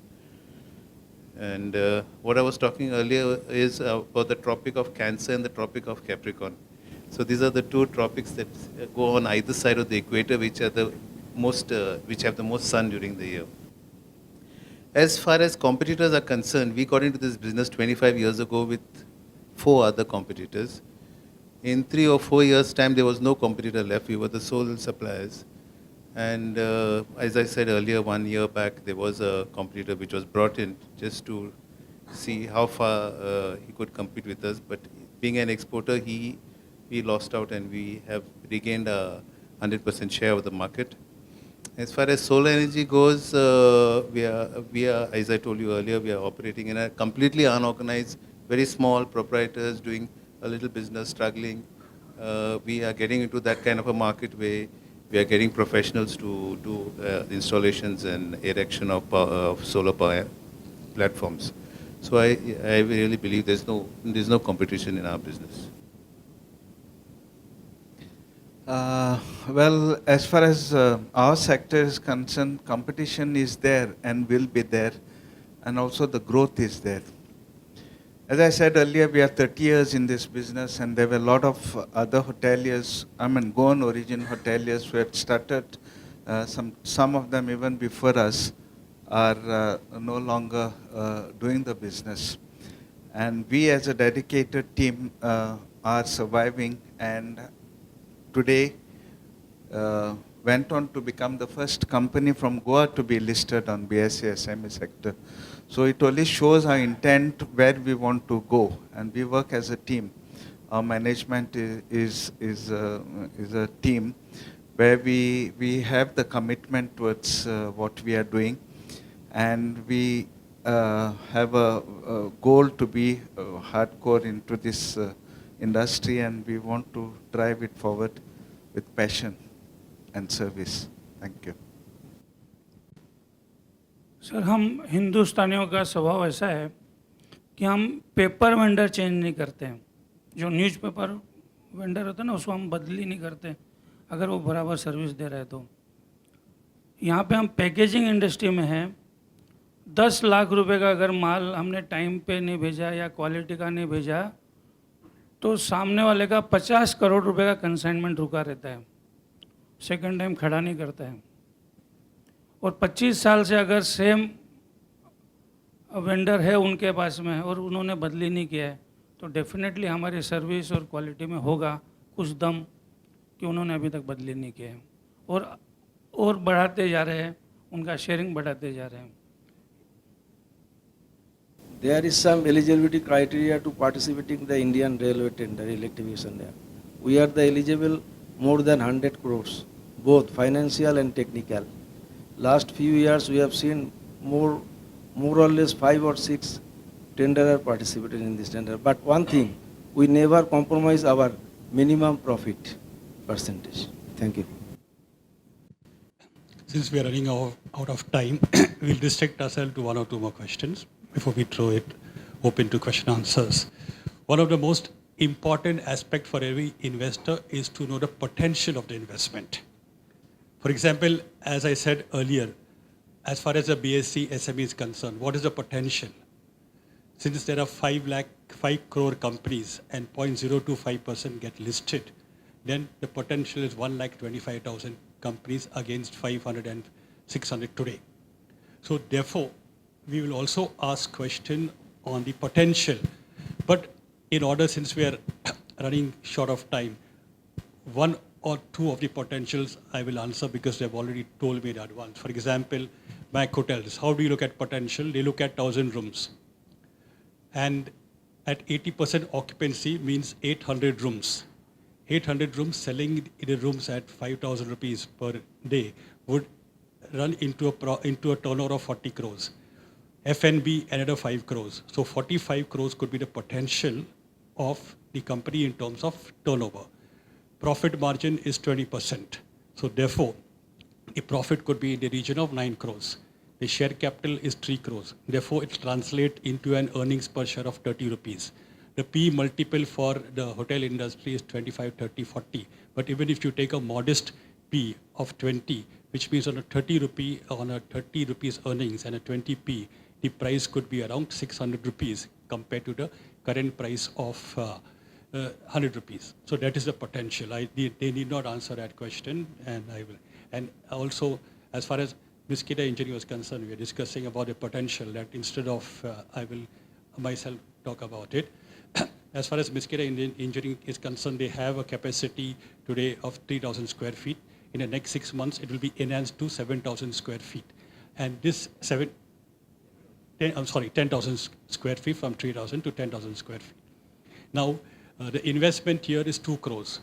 And what I was talking earlier is about the Tropic of Cancer and the Tropic of Capricorn. So these are the two tropics that go on either side of the equator, which are the most, which have the most sun during the year. As far as competitors are concerned, we got into this business 25 years ago with 4 other competitors. In 3 or 4 years' time, there was no competitor left. We were the sole suppliers. And as I said earlier, 1 year back, there was a competitor which was brought in just to see how far he could compete with us. But being an exporter, we lost out, and we have regained a 100% share of the market. As far as solar energy goes, we are, as I told you earlier, we are operating in a completely unorganized, very small proprietors doing a little business, struggling. We are getting into that kind of a market where we are getting professionals to do installations and erection of solar power platforms. So I really believe there's no competition in our business. Well, as far as our sector is concerned, competition is there and will be there, and also the growth is there. As I said earlier, we are 30 years in this business, and there were a lot of other hoteliers, Goan origin hoteliers who had started, some of them even before us, are no longer doing the business. And we as a dedicated team are surviving, and today went on to become the first company from Goa to be listed on BSE SME sector. So it only shows our intent where we want to go, and we work as a team. Our management is a team where we have the commitment towards what we are doing, and we have a goal to be hardcore into this industry, and we want to drive it forward with passion and service. Thank you. Sir, हम हिंदुस्तानियों का स्वभाव ऐसा है कि हम paper vendor change नहीं करते हैं. जो न्यूज़पेपर वेंडर होता है ना, उसको हम बदली नहीं करते अगर वो बराबर सर्विस दे रहे हैं तो. यहाँ पे हम पैकेजिंग इंडस्ट्री में हैं. 10 लाख रुपए का अगर माल हमने टाइम पे नहीं भेजा या क्वालिटी का नहीं भेजा तो सामने वाले का 50 करोड़ रुपए का कंसाइनमेंट रुका रहता है. सेकंड टाइम खड़ा नहीं करता है. और 25 साल से अगर सेम वेंडर है उनके पास में और उन्होंने बदली नहीं किया है तो डेफिनेटली हमारी सर्विस और क्वालिटी में होगा कुछ दम कि उन्होंने अभी तक बदली नहीं किया है. और बढ़ाते जा रहे हैं, उनका शेयरिंग बढ़ाते जा रहे हैं. There is some eligibility criteria to participating in the Indian Railway tender electrification there. We are the eligible more than 100 crores, both financial and technical. Last few years we have seen more or less 5 or 6 tenderer participated in this tender. But one thing, we never compromise our minimum profit percentage. Thank you. Since we are running out of time, we'll restrict ourselves to 1 or 2 more questions before we throw it open to question answers. One of the most important aspects for every investor is to know the potential of the investment. For example, as I said earlier, as far as the BSE SME is concerned, what is the potential? Since there are 5 crore companies and 0.025% get listed, then the potential is 1,25,000 companies against 500 and 600 today. So therefore, we will also ask question on the potential. But in order, since we are running short of time, 1 or 2 of the potentials I will answer because they've already told me in advance. For example, Mac Hotels. How do you look at potential? They look at 1,000 rooms. And at 80% occupancy means 800 rooms. 800 rooms, selling the rooms at 5,000 rupees per day would run into a turnover of 40 crores. F&B another 5 crores. So 45 crores could be the potential of the company in terms of turnover. Profit margin is 20%. So therefore, the profit could be in the region of 9 crores. The share capital is 3 crores. Therefore, it translates into an earnings per share of 30 rupees. The P multiple for the hotel industry is 25, 30, 40. But even if you take a modest P of 20, which means on a 30 rupees earnings and a 20p, the price could be around 600 rupees compared to the current price of 100 rupees. So that is the potential. They need not answer that question, and I will. And also, as far as Miskita Engineering was concerned, we are discussing about the potential that instead of, I will myself talk about it. As far as Miskita Engineering is concerned, they have a capacity today of 3,000 square feet. In the next 6 months, it will be enhanced to 7,000 square feet. And this 10,000 square feet from 3,000 to 10,000 square feet. Now, the investment here is 2 crores.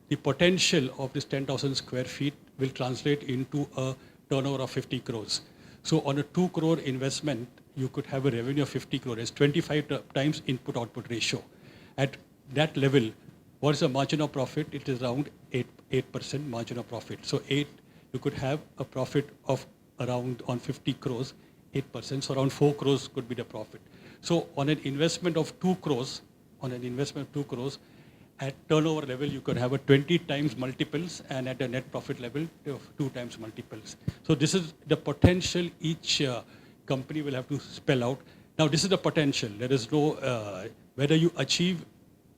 The potential of this 10,000 square feet will translate into a turnover of 50 crores. So on a 2 crore investment, you could have a revenue of 50 crores, 25 times input-output ratio. At that level, what is the margin of profit? It is around 8% margin of profit. So you could have a profit of around on 50 crores, 8%. So around 4 crores could be the profit. So on an investment of 2 crores, at turnover level, you could have a 20 times multiples, and at a net profit level, 2 times multiples. So this is the potential each company will have to spell out. Now, this is the potential. There is no, whether you achieve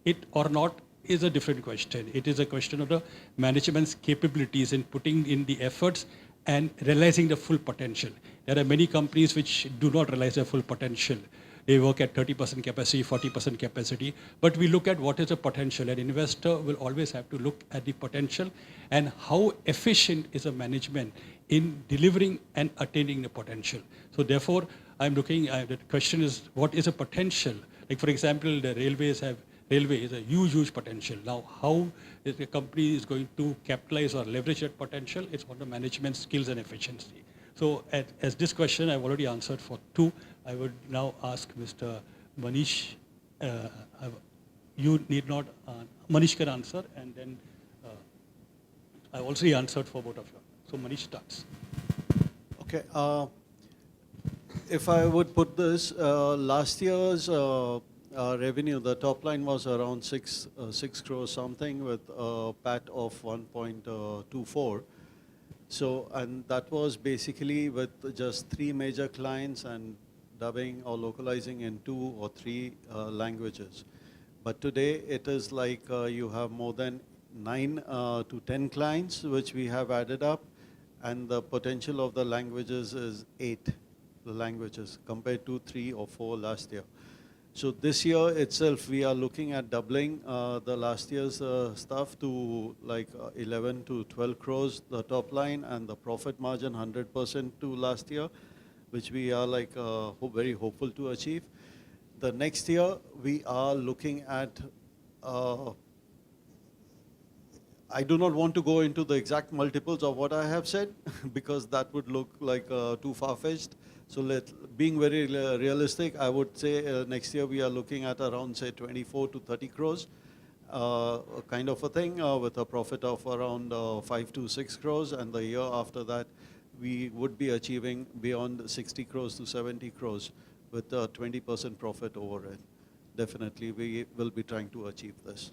it or not is a different question. It is a question of the management's capabilities in putting in the efforts and realizing the full potential. There are many companies which do not realize their full potential. They work at 30% capacity, 40% capacity, but we look at what is the potential. An investor will always have to look at the potential and how efficient is a management in delivering and attaining the potential. So therefore, I'm looking, the question is, what is a potential? Like for example, the railway is a huge potential. Now, how is the company is going to capitalize or leverage that potential? It's on the management skills and efficiency. So as this question I've already answered for 2, I would now ask Mr. Manish, you need not, Manish can answer, and then I also answered for both of you. So Manish starts. Okay. If I would put this, last year's revenue, the top line was around 6 crores something with a PAT of 1.24. So, and that was basically with just 3 major clients and dubbing or localizing in 2 or 3 languages. But today it is like you have more than 9 to 10 clients which we have added up, and the potential of the languages is 8 languages compared to 3 or 4 last year. So this year itself, we are looking at doubling the last year's stuff to like 11 to 12 crores, the top line, and the profit margin 100% to last year, which we are like very hopeful to achieve. The next year, we are looking at, I do not want to go into the exact multiples of what I have said because that would look like too far-fetched. So being very realistic, I would say next year we are looking at around say 24 to 30 crores kind of a thing with a profit of around 5 to 6 crores, and the year after that we would be achieving beyond 60 crores to 70 crores with a 20% profit over it. Definitely we will be trying to achieve this.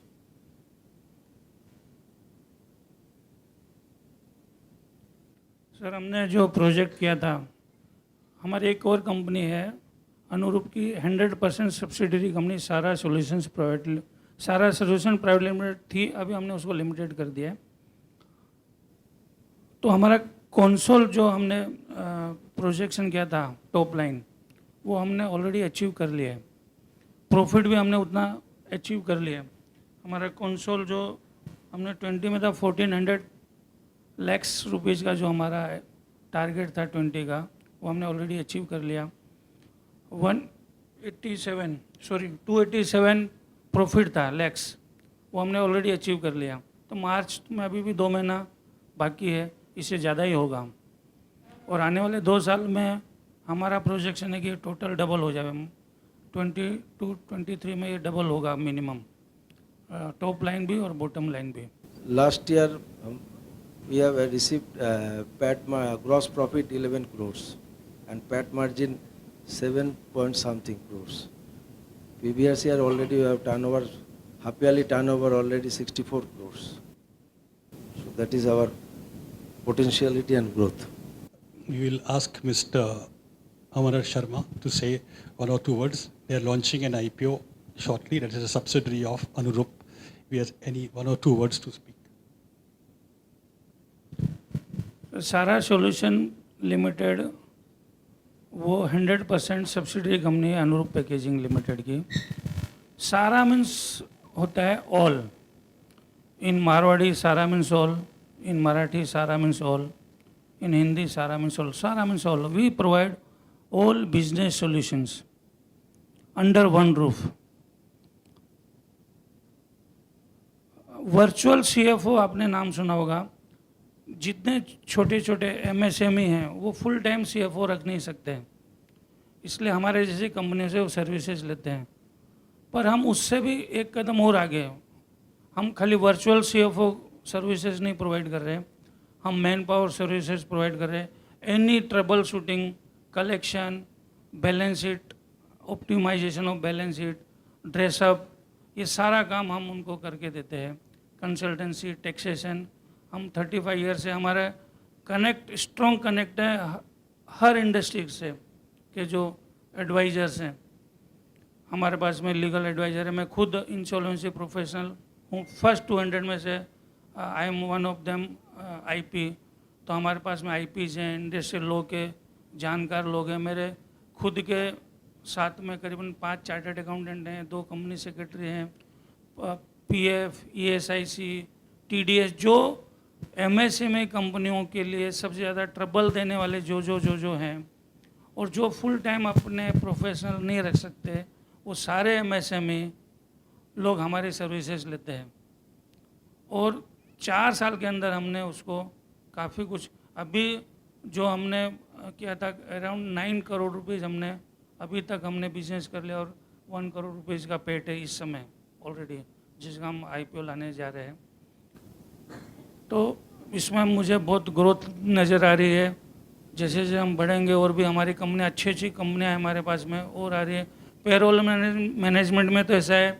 Sir, हमने जो project किया था, हमारी एक और company है अनुरूप की 100% सब्सिडरी कंपनी सारा सॉल्यूशंस प्राइवेट लिमिटेड थी, अभी हमने उसको लिमिटेड कर दिया है. तो हमारा कंसोल जो हमने प्रोजेक्शन किया था टॉप लाइन, वो हमने ऑलरेडी अचीव कर लिया है. प्रॉफिट भी हमने उतना अचीव कर लिया है. हमारा कंसोल जो हमने 20 में था 1400 लाख रुपीज़ का जो हमारा टारगेट था 20 का, वो हमने ऑलरेडी अचीव कर लिया. 287 प्रॉफिट था लैक्स, वो हमने ऑलरेडी अचीव कर लिया. तो मार्च में अभी भी 2 महीना बाकी है, इससे ज़्यादा ही होगा. और आने वाले 2 साल में हमारा प्रोजेक्शन है कि टोटल डबल हो जाए. 22-23 में ये डबल होगा मिनिमम, टॉप लाइन भी और बॉटम लाइन भी. Last year, we have received gross profit 11 crores and PAT margin 7 point something crores. Previous year already we have turnover, half yearly turnover already 64 crores. So that is our potentiality and growth. We will ask Mr. Amarar Sharma to say 1 or 2 words. They are launching an IPO shortly. That is a subsidiary of Anurup. We have any 1 or 2 words to speak. सारा solution limited वो 100% subsidiary company है अनुरूप packaging limited की. सारा means होता है all. इन मारवाड़ी सारा means all, इन मराठी सारा मीन्स ऑल, इन हिंदी सारा मीन्स ऑल. सारा means all. We provide all business solutions under one roof. Virtual CFO आपने नाम सुना होगा. जितने छोटे छोटे एमएसएमई हैं वो फुल टाइम सीएफओ रख नहीं सकते हैं, इसलिए हमारे जैसी कंपनी से वो सर्विसेज लेते हैं. पर हम उससे भी एक कदम और आगे हैं. हम खाली वर्चुअल सीएफओ सर्विसेज नहीं प्रोवाइड कर रहे हैं, हम मैन पावर सर्विसेज प्रोवाइड कर रहे हैं. Any troubleshooting, collection, balance sheet, optimisation of balance sheet, dress up, ये सारा काम हम उनको करके देते हैं। कंसल्टेंसी, टैक्सेशन, हम 35 ईयर से हमारा कनेक्ट, स्ट्रॉन्ग कनेक्ट है हर इंडस्ट्री से के जो एडवाइजर्स हैं हमारे पास में। लीगल एडवाइज़र है, मैं खुद इंश्योरेंसी प्रोफेशनल हूँ, फर्स्ट 200 में से I am one of them IP. तो हमारे पास में आईपीज हैं, इंडस्ट्रियल लॉ के जानकार लोग हैं। मेरे खुद के साथ में करीबन 5 चार्टर्ड अकाउंटेंट हैं, 2 कंपनी सेक्रेटरी हैं, पीएफ, ईएसआईसी, टीडीएस, जो एमएसएमई कंपनियों के लिए सबसे ज़्यादा ट्रबल देने वाले जो हैं, और जो फुल टाइम अपने प्रोफेशनल नहीं रख सकते, वो सारे एमएसएमई लोग हमारी सर्विसेज लेते हैं। और 4 साल के अंदर हमने उसको काफ़ी कुछ, अभी जो हमने किया था अराउंड 9 करोड़ रुपीज़ हमने अभी तक हमने बिजनेस कर लिया, और 1 करोड़ रुपीज़ का पेट है इस समय ऑलरेडी, जिसका हम आईपीओ लाने जा रहे हैं। तो इसमें मुझे बहुत ग्रोथ नज़र आ रही है। जैसे जैसे हम बढ़ेंगे और भी हमारी कंपनी, अच्छी अच्छी कंपनियाँ हमारे पास में और आ रही है। पेरोल मैनेजमेंट में तो ऐसा है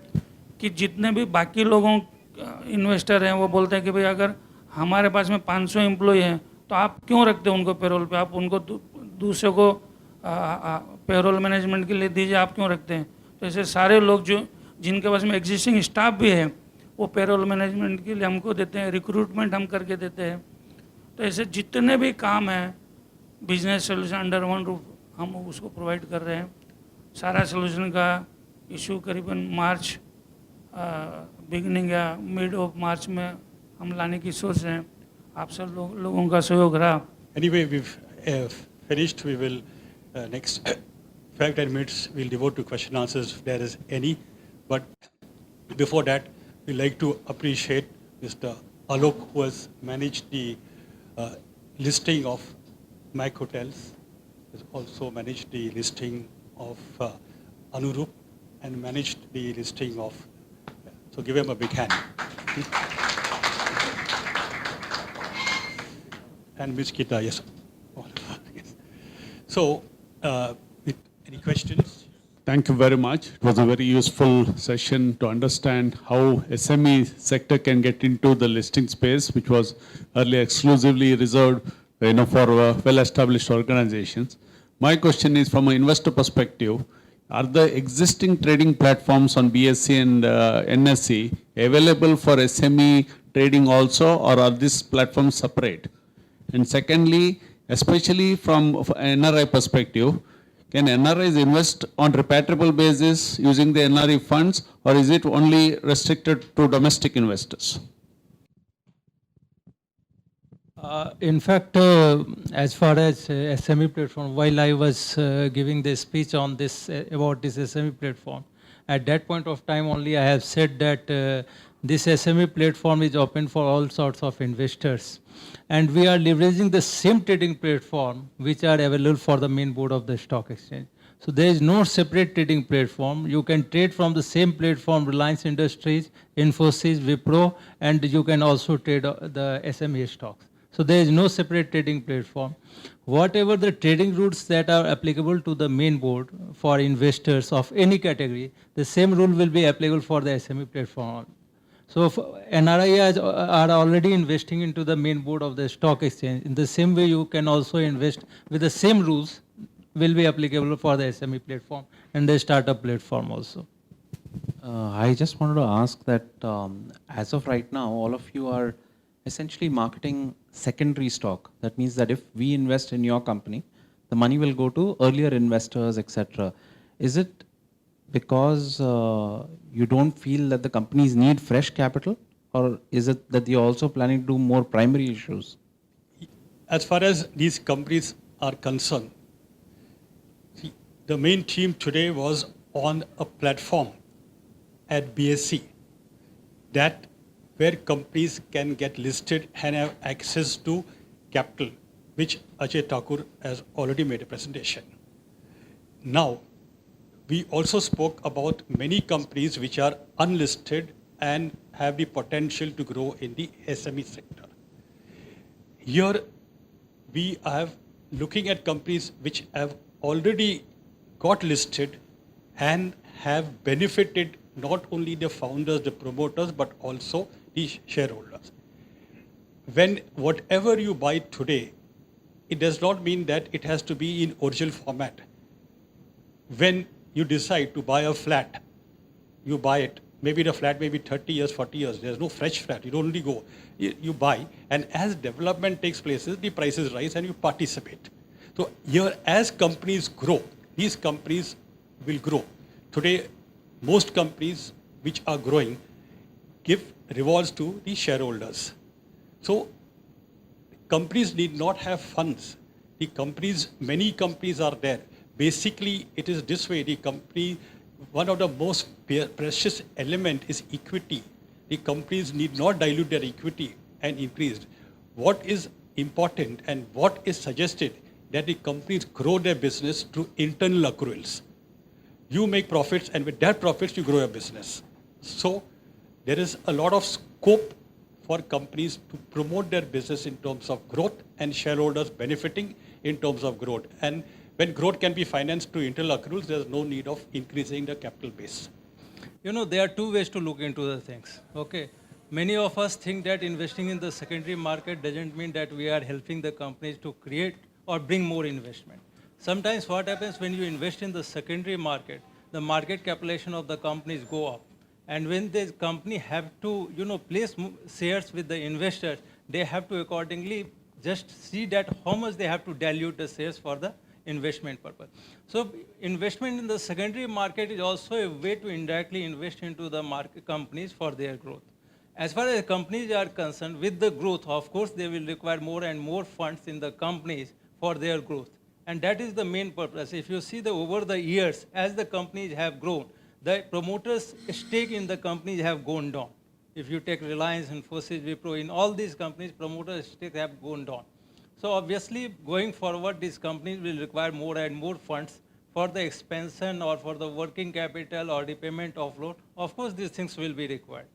कि जितने भी बाकी लोगों इन्वेस्टर हैं वो बोलते हैं कि भाई अगर हमारे पास में 500 एम्प्लॉय हैं तो आप क्यों रखते हो उनको पेरोल पे, आप उनको दूसरे को पेरोल मैनेजमेंट के लिए दीजिए, आप क्यों रखते हैं। तो ऐसे सारे लोग जो जिनके पास में एग्जिस्टिंग स्टाफ भी है वो पेरोल मैनेजमेंट के लिए हमको देते हैं, रिक्रूटमेंट हम करके देते हैं। तो ऐसे जितने भी काम हैं business solution under one roof हम उसको प्रोवाइड कर रहे हैं। सारा सोल्यूशन का इशू करीबन मार्च बिगनिंग या मिड ऑफ मार्च में हम लाने की सोच रहे हैं। आप सब लोगों का सहयोग रहा। Anyway, we've finished. We will next 5-10 minutes we'll devote to question answers if there is any. But before that, we'd like to appreciate Mr. Alok, who has managed the listing of Mac Hotels, has also managed the listing of Anurup, and managed the listing of. So give him a big hand. And Ms. Kita, yes. Yes. So, any questions? Thank you very much. It was a very useful session to understand how SME sector can get into the listing space, which was earlier exclusively reserved, for well-established organizations. My question is from an investor perspective, are the existing trading platforms on BSE and NSE available for SME trading also, or are these platforms separate? And secondly, especially from NRI perspective, can NRIs invest on repatriable basis using the NRE funds, or is it only restricted to domestic investors? In fact, as far as SME platform, while I was giving the speech on this about this SME platform, at that point of time only I have said that this SME platform is open for all sorts of investors, and we are leveraging the same trading platform which are available for the main board of the stock exchange. So there is no separate trading platform. You can trade from the same platform, Reliance Industries, Infosys, Wipro, and you can also trade the SME stocks. So there is no separate trading platform. Whatever the trading routes that are applicable to the main board for investors of any category, the same rule will be applicable for the SME platform. So NRIs are already investing into the main board of the stock exchange. In the same way, you can also invest with the same rules will be applicable for the SME platform and the startup platform also. I just wanted to ask that as of right now, all of you are essentially marketing secondary stock. That means that if we invest in your company, the money will go to earlier investors, etc. Is it because you don't feel that the companies need fresh capital, or is it that you're also planning to do more primary issues? As far as these companies are concerned, see, the main team today was on a platform at BSE that where companies can get listed and have access to capital, which Ajay Thakur has already made a presentation. Now, we also spoke about many companies which are unlisted and have the potential to grow in the SME sector. Here, we are looking at companies which have already got listed and have benefited not only the founders, the promoters, but also the shareholders. When whatever you buy today, it does not mean that it has to be in original format. When you decide to buy a flat, you buy it. Maybe the flat may be 30 years, 40 years. There's no fresh flat. You don't only go. You buy, and as development takes place, the prices rise and you participate. So here, as companies grow, these companies will grow. Today, most companies which are growing give rewards to the shareholders. So companies need not have funds. The companies, many companies are there. Basically, it is this way. The company, one of the most precious element is equity. The companies need not dilute their equity and increase. What is important and what is suggested that the companies grow their business through internal accruals. You make profits, and with that profits, you grow your business. So there is a lot of scope for companies to promote their business in terms of growth and shareholders benefiting in terms of growth. And when growth can be financed through internal accruals, there's no need of increasing the capital base. You know, there are two ways to look into the things. Okay. Many of us think that investing in the secondary market doesn't mean that we are helping the companies to create or bring more investment. Sometimes what happens when you invest in the secondary market, the market capitalization of the companies go up. And when the company have to, place shares with the investors, they have to accordingly just see that how much they have to dilute the shares for the investment purpose. So investment in the secondary market is also a way to indirectly invest into the market companies for their growth. As far as companies are concerned, with the growth, of course, they will require more and more funds in the companies for their growth. And that is the main purpose. If you see over the years, as the companies have grown, the promoters' stake in the companies have gone down. If you take Reliance, Infosys, Wipro, in all these companies, promoters' stake have gone down. So obviously, going forward, these companies will require more and more funds for the expansion or for the working capital or repayment of loan. Of course, these things will be required.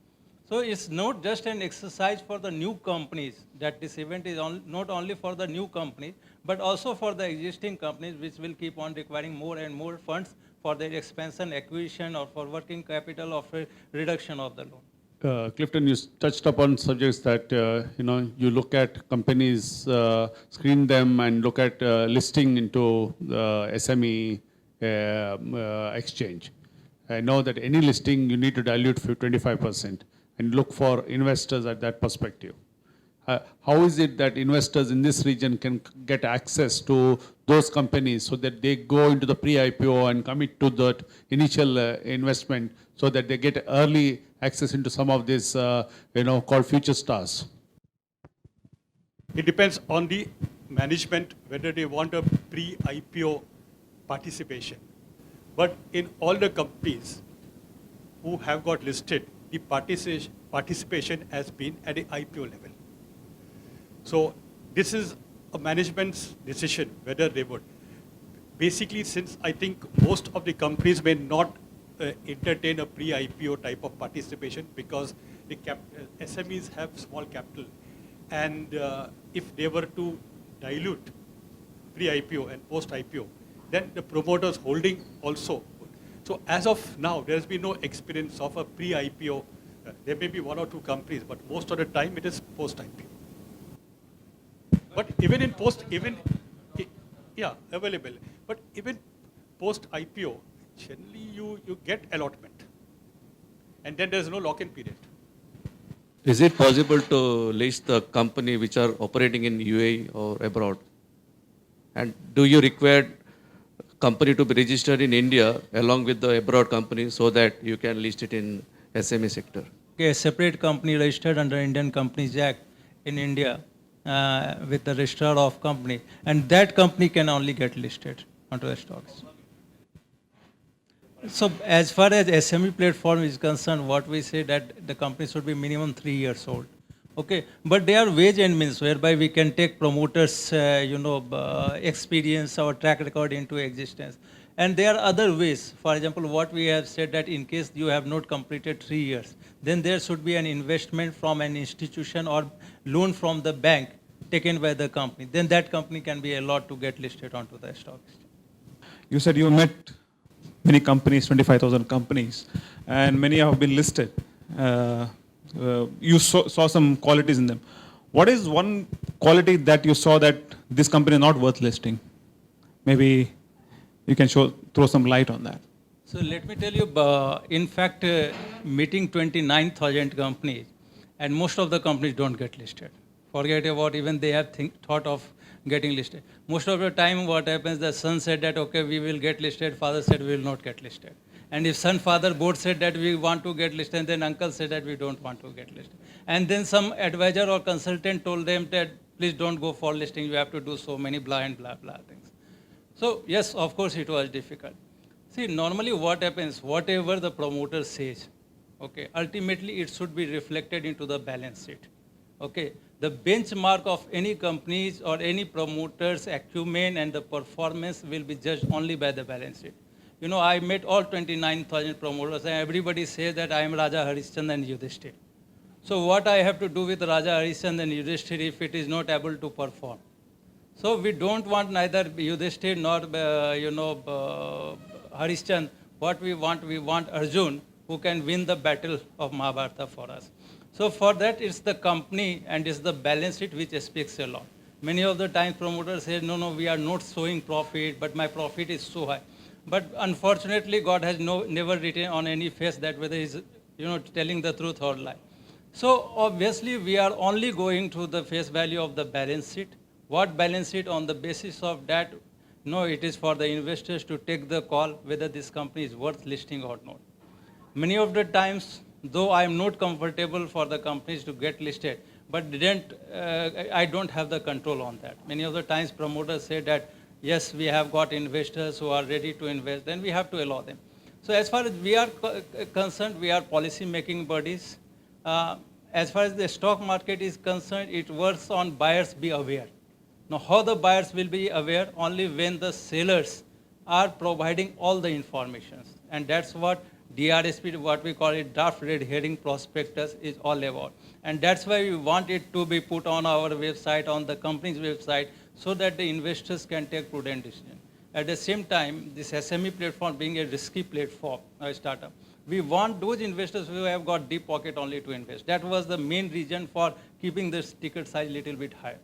So it's not just an exercise for the new companies, that this event is not only for the new companies, but also for the existing companies, which will keep on requiring more and more funds for their expansion, acquisition, or for working capital, or for reduction of the loan. Clifton, you touched upon subjects that, you look at companies, screen them and look at listing into the SME exchange. I know that any listing, you need to dilute 25% and look for investors at that perspective. How is it that investors in this region can get access to those companies so that they go into the pre-IPO and commit to that initial investment so that they get early access into some of these, called future stars? It depends on the management whether they want a pre-IPO participation. But in all the companies who have got listed, the participation has been at the IPO level. So this is a management's decision whether they would. Basically, since I think most of the companies may not entertain a pre-IPO type of participation because the SMEs have small capital. And if they were to dilute pre-IPO and post-IPO, then the promoters holding also would. So as of now, there has been no experience of a pre-IPO. There may be one or two companies, but most of the time it is post-IPO. But even in available. But even post-IPO, generally you get allotment. And then there's no lock-in period. Is it possible to list the company which are operating in UAE or abroad? And do you require company to be registered in India along with the abroad company so that you can list it in SME sector? Okay, a separate company registered under Indian Companies Act in India with the registrar of company, and that company can only get listed onto the stocks. So as far as SME platform is concerned, what we say that the company should be minimum 3 years old. Okay, but there are ways and means whereby we can take promoters, experience or track record into existence. And there are other ways. For example, what we have said that in case you have not completed 3 years, then there should be an investment from an institution or loan from the bank taken by the company. Then that company can be allowed to get listed onto the stock exchange. You said you met many companies, 25,000 companies, and many have been listed. You saw some qualities in them. What is one quality that you saw that this company is not worth listing? Maybe you can throw some light on that. So let me tell you, in fact, meeting 29,000 companies, and most of the companies don't get listed. Forget about even they have thought of getting listed. Most of the time what happens, the son said that, okay, we will get listed, father said we will not get listed. And if son, father, both said that we want to get listed, and then uncle said that we don't want to get listed. And then some advisor or consultant told them that, please don't go for listing, you have to do so many blah and blah, blah things. So yes, of course it was difficult. See, normally what happens, whatever the promoter says, okay, ultimately it should be reflected into the balance sheet. Okay, the benchmark of any companies or any promoter's acumen and the performance will be judged only by the balance sheet. You know, I met all 29,000 promoters, and everybody says that I am Raja Harishchandra and Yudhishthir. So what I have to do with Raja Harishchandra and Yudhishthir if it is not able to perform? So we don't want neither Yudhishthir nor Harishchandra. What we want Arjun, who can win the battle of Mahabharata for us. So for that, it's the company and it's the balance sheet which speaks a lot. Many of the times promoters say, no, we are not showing profit, but my profit is so high. But unfortunately, God has never written on any face that whether he's telling the truth or lie. So obviously, we are only going to the face value of the balance sheet. What balance sheet? On the basis of that, no, it is for the investors to take the call whether this company is worth listing or not. Many of the times, though I am not comfortable for the companies to get listed, but I don't have the control on that. Many of the times promoters say that, yes, we have got investors who are ready to invest, then we have to allow them. So as far as we are concerned, we are policy making bodies. As far as the stock market is concerned, it works on buyers be aware. Now how the buyers will be aware? Only when the sellers are providing all the information. And that's what DRSP, what we call it, draft red herring prospectus, is all about. And that's why we want it to be put on our website, on the company's website, so that the investors can take prudent decisions. At the same time, this SME platform being a risky platform, a startup, we want those investors who have got deep pocket only to invest. That was the main reason for keeping this ticket size a little bit higher.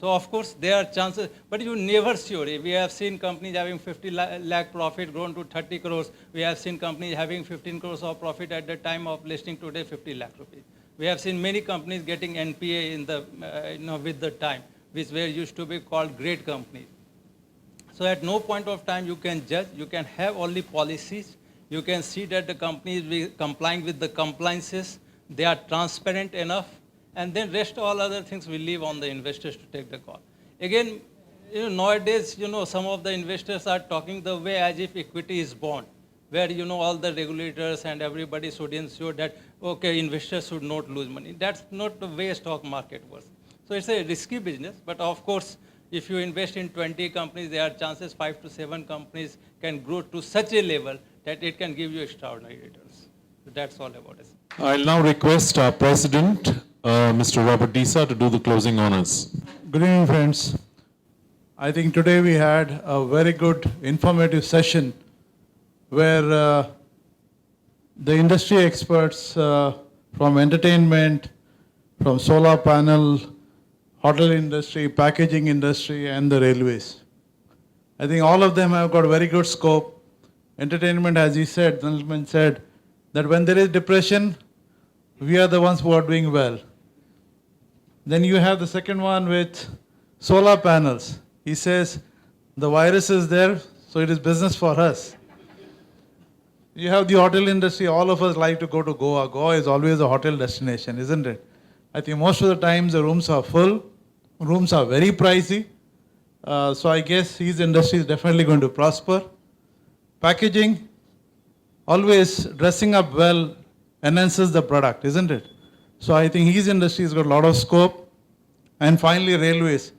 So of course, there are chances, but you never sure. We have seen companies having 50 lakh profit grown to 30 crores. We have seen companies having 15 crores of profit at the time of listing, today 50 lakh rupees. We have seen many companies getting NPA in the, with the time, which were used to be called great companies. So at no point of time you can judge. You can have only policies. You can see that the company is complying with the compliances. They are transparent enough. And then rest all other things we leave on the investors to take the call. Again, nowadays, some of the investors are talking the way as if equity is bond, where, all the regulators and everybody should ensure that, okay, investors should not lose money. That's not the way stock market works. So it's a risky business, but of course, if you invest in 20 companies, there are chances 5 to 7 companies can grow to such a level that it can give you extraordinary returns. So that's all about it. I'll now request our president, Mr. Robert Disa, to do the closing honors. Good evening, friends. I think today we had a very good informative session where the industry experts from entertainment, from solar panel, hotel industry, packaging industry, and the railways. I think all of them have got very good scope. Entertainment, as he said, the gentleman said, that when there is depression, we are the ones who are doing well. Then you have the second one with solar panels. He says, the virus is there, so it is business for us. You have the hotel industry. All of us like to go to Goa. Goa is always a hotel destination, isn't it? I think most of the times the rooms are full. Rooms are very pricey. So I guess his industry is definitely going to prosper. Packaging, always dressing up well enhances the product, isn't it? So I think his industry has got a lot of scope. And finally, railways.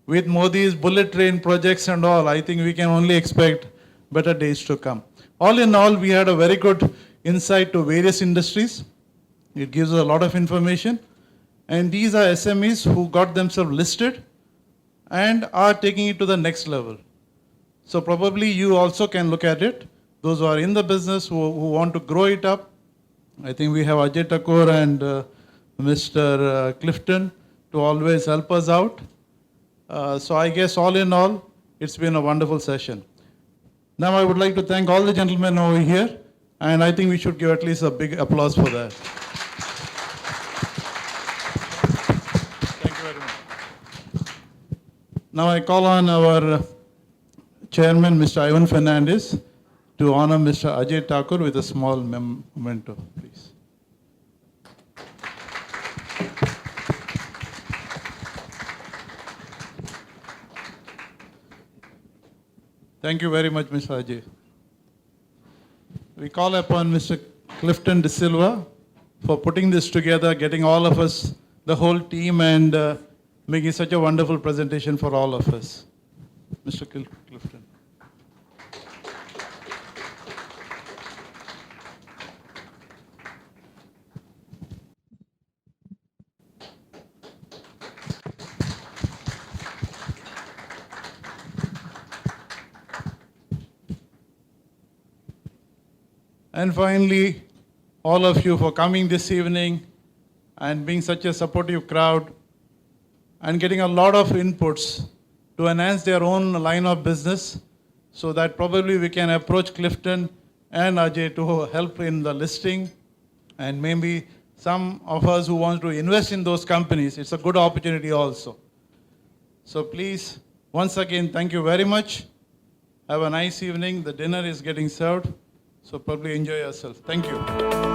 With Modi's bullet train projects and all, I think we can only expect better days to come. All in all, we had a very good insight to various industries. It gives us a lot of information. And these are SMEs who got themselves listed and are taking it to the next level. So probably you also can look at it those who are in the business, who want to grow it up. I think we have Ajay Thakur and Mr. Clifton to always help us out. So I guess all in all, it's been a wonderful session. Now I would like to thank all the gentlemen over here, and I think we should give at least a big applause for that. Thank you very much. Now I call on our chairman, Mr. Ivan Fernandez, to honor Mr. Ajay Thakur with a small memento, please. Thank you very much, Mr. Ajay. We call upon Mr. Clifton De Silva for putting this together, getting all of us, the whole team, and making such a wonderful presentation for all of us. Mr. Clifton. And finally, all of you for coming this evening and being such a supportive crowd and getting a lot of inputs to enhance their own line of business, so that probably we can approach Clifton and Ajay to help in the listing, and maybe some of us who want to invest in those companies, it's a good opportunity also. So please, once again, thank you very much. Have a nice evening. The dinner is getting served. So probably enjoy yourself. Thank you.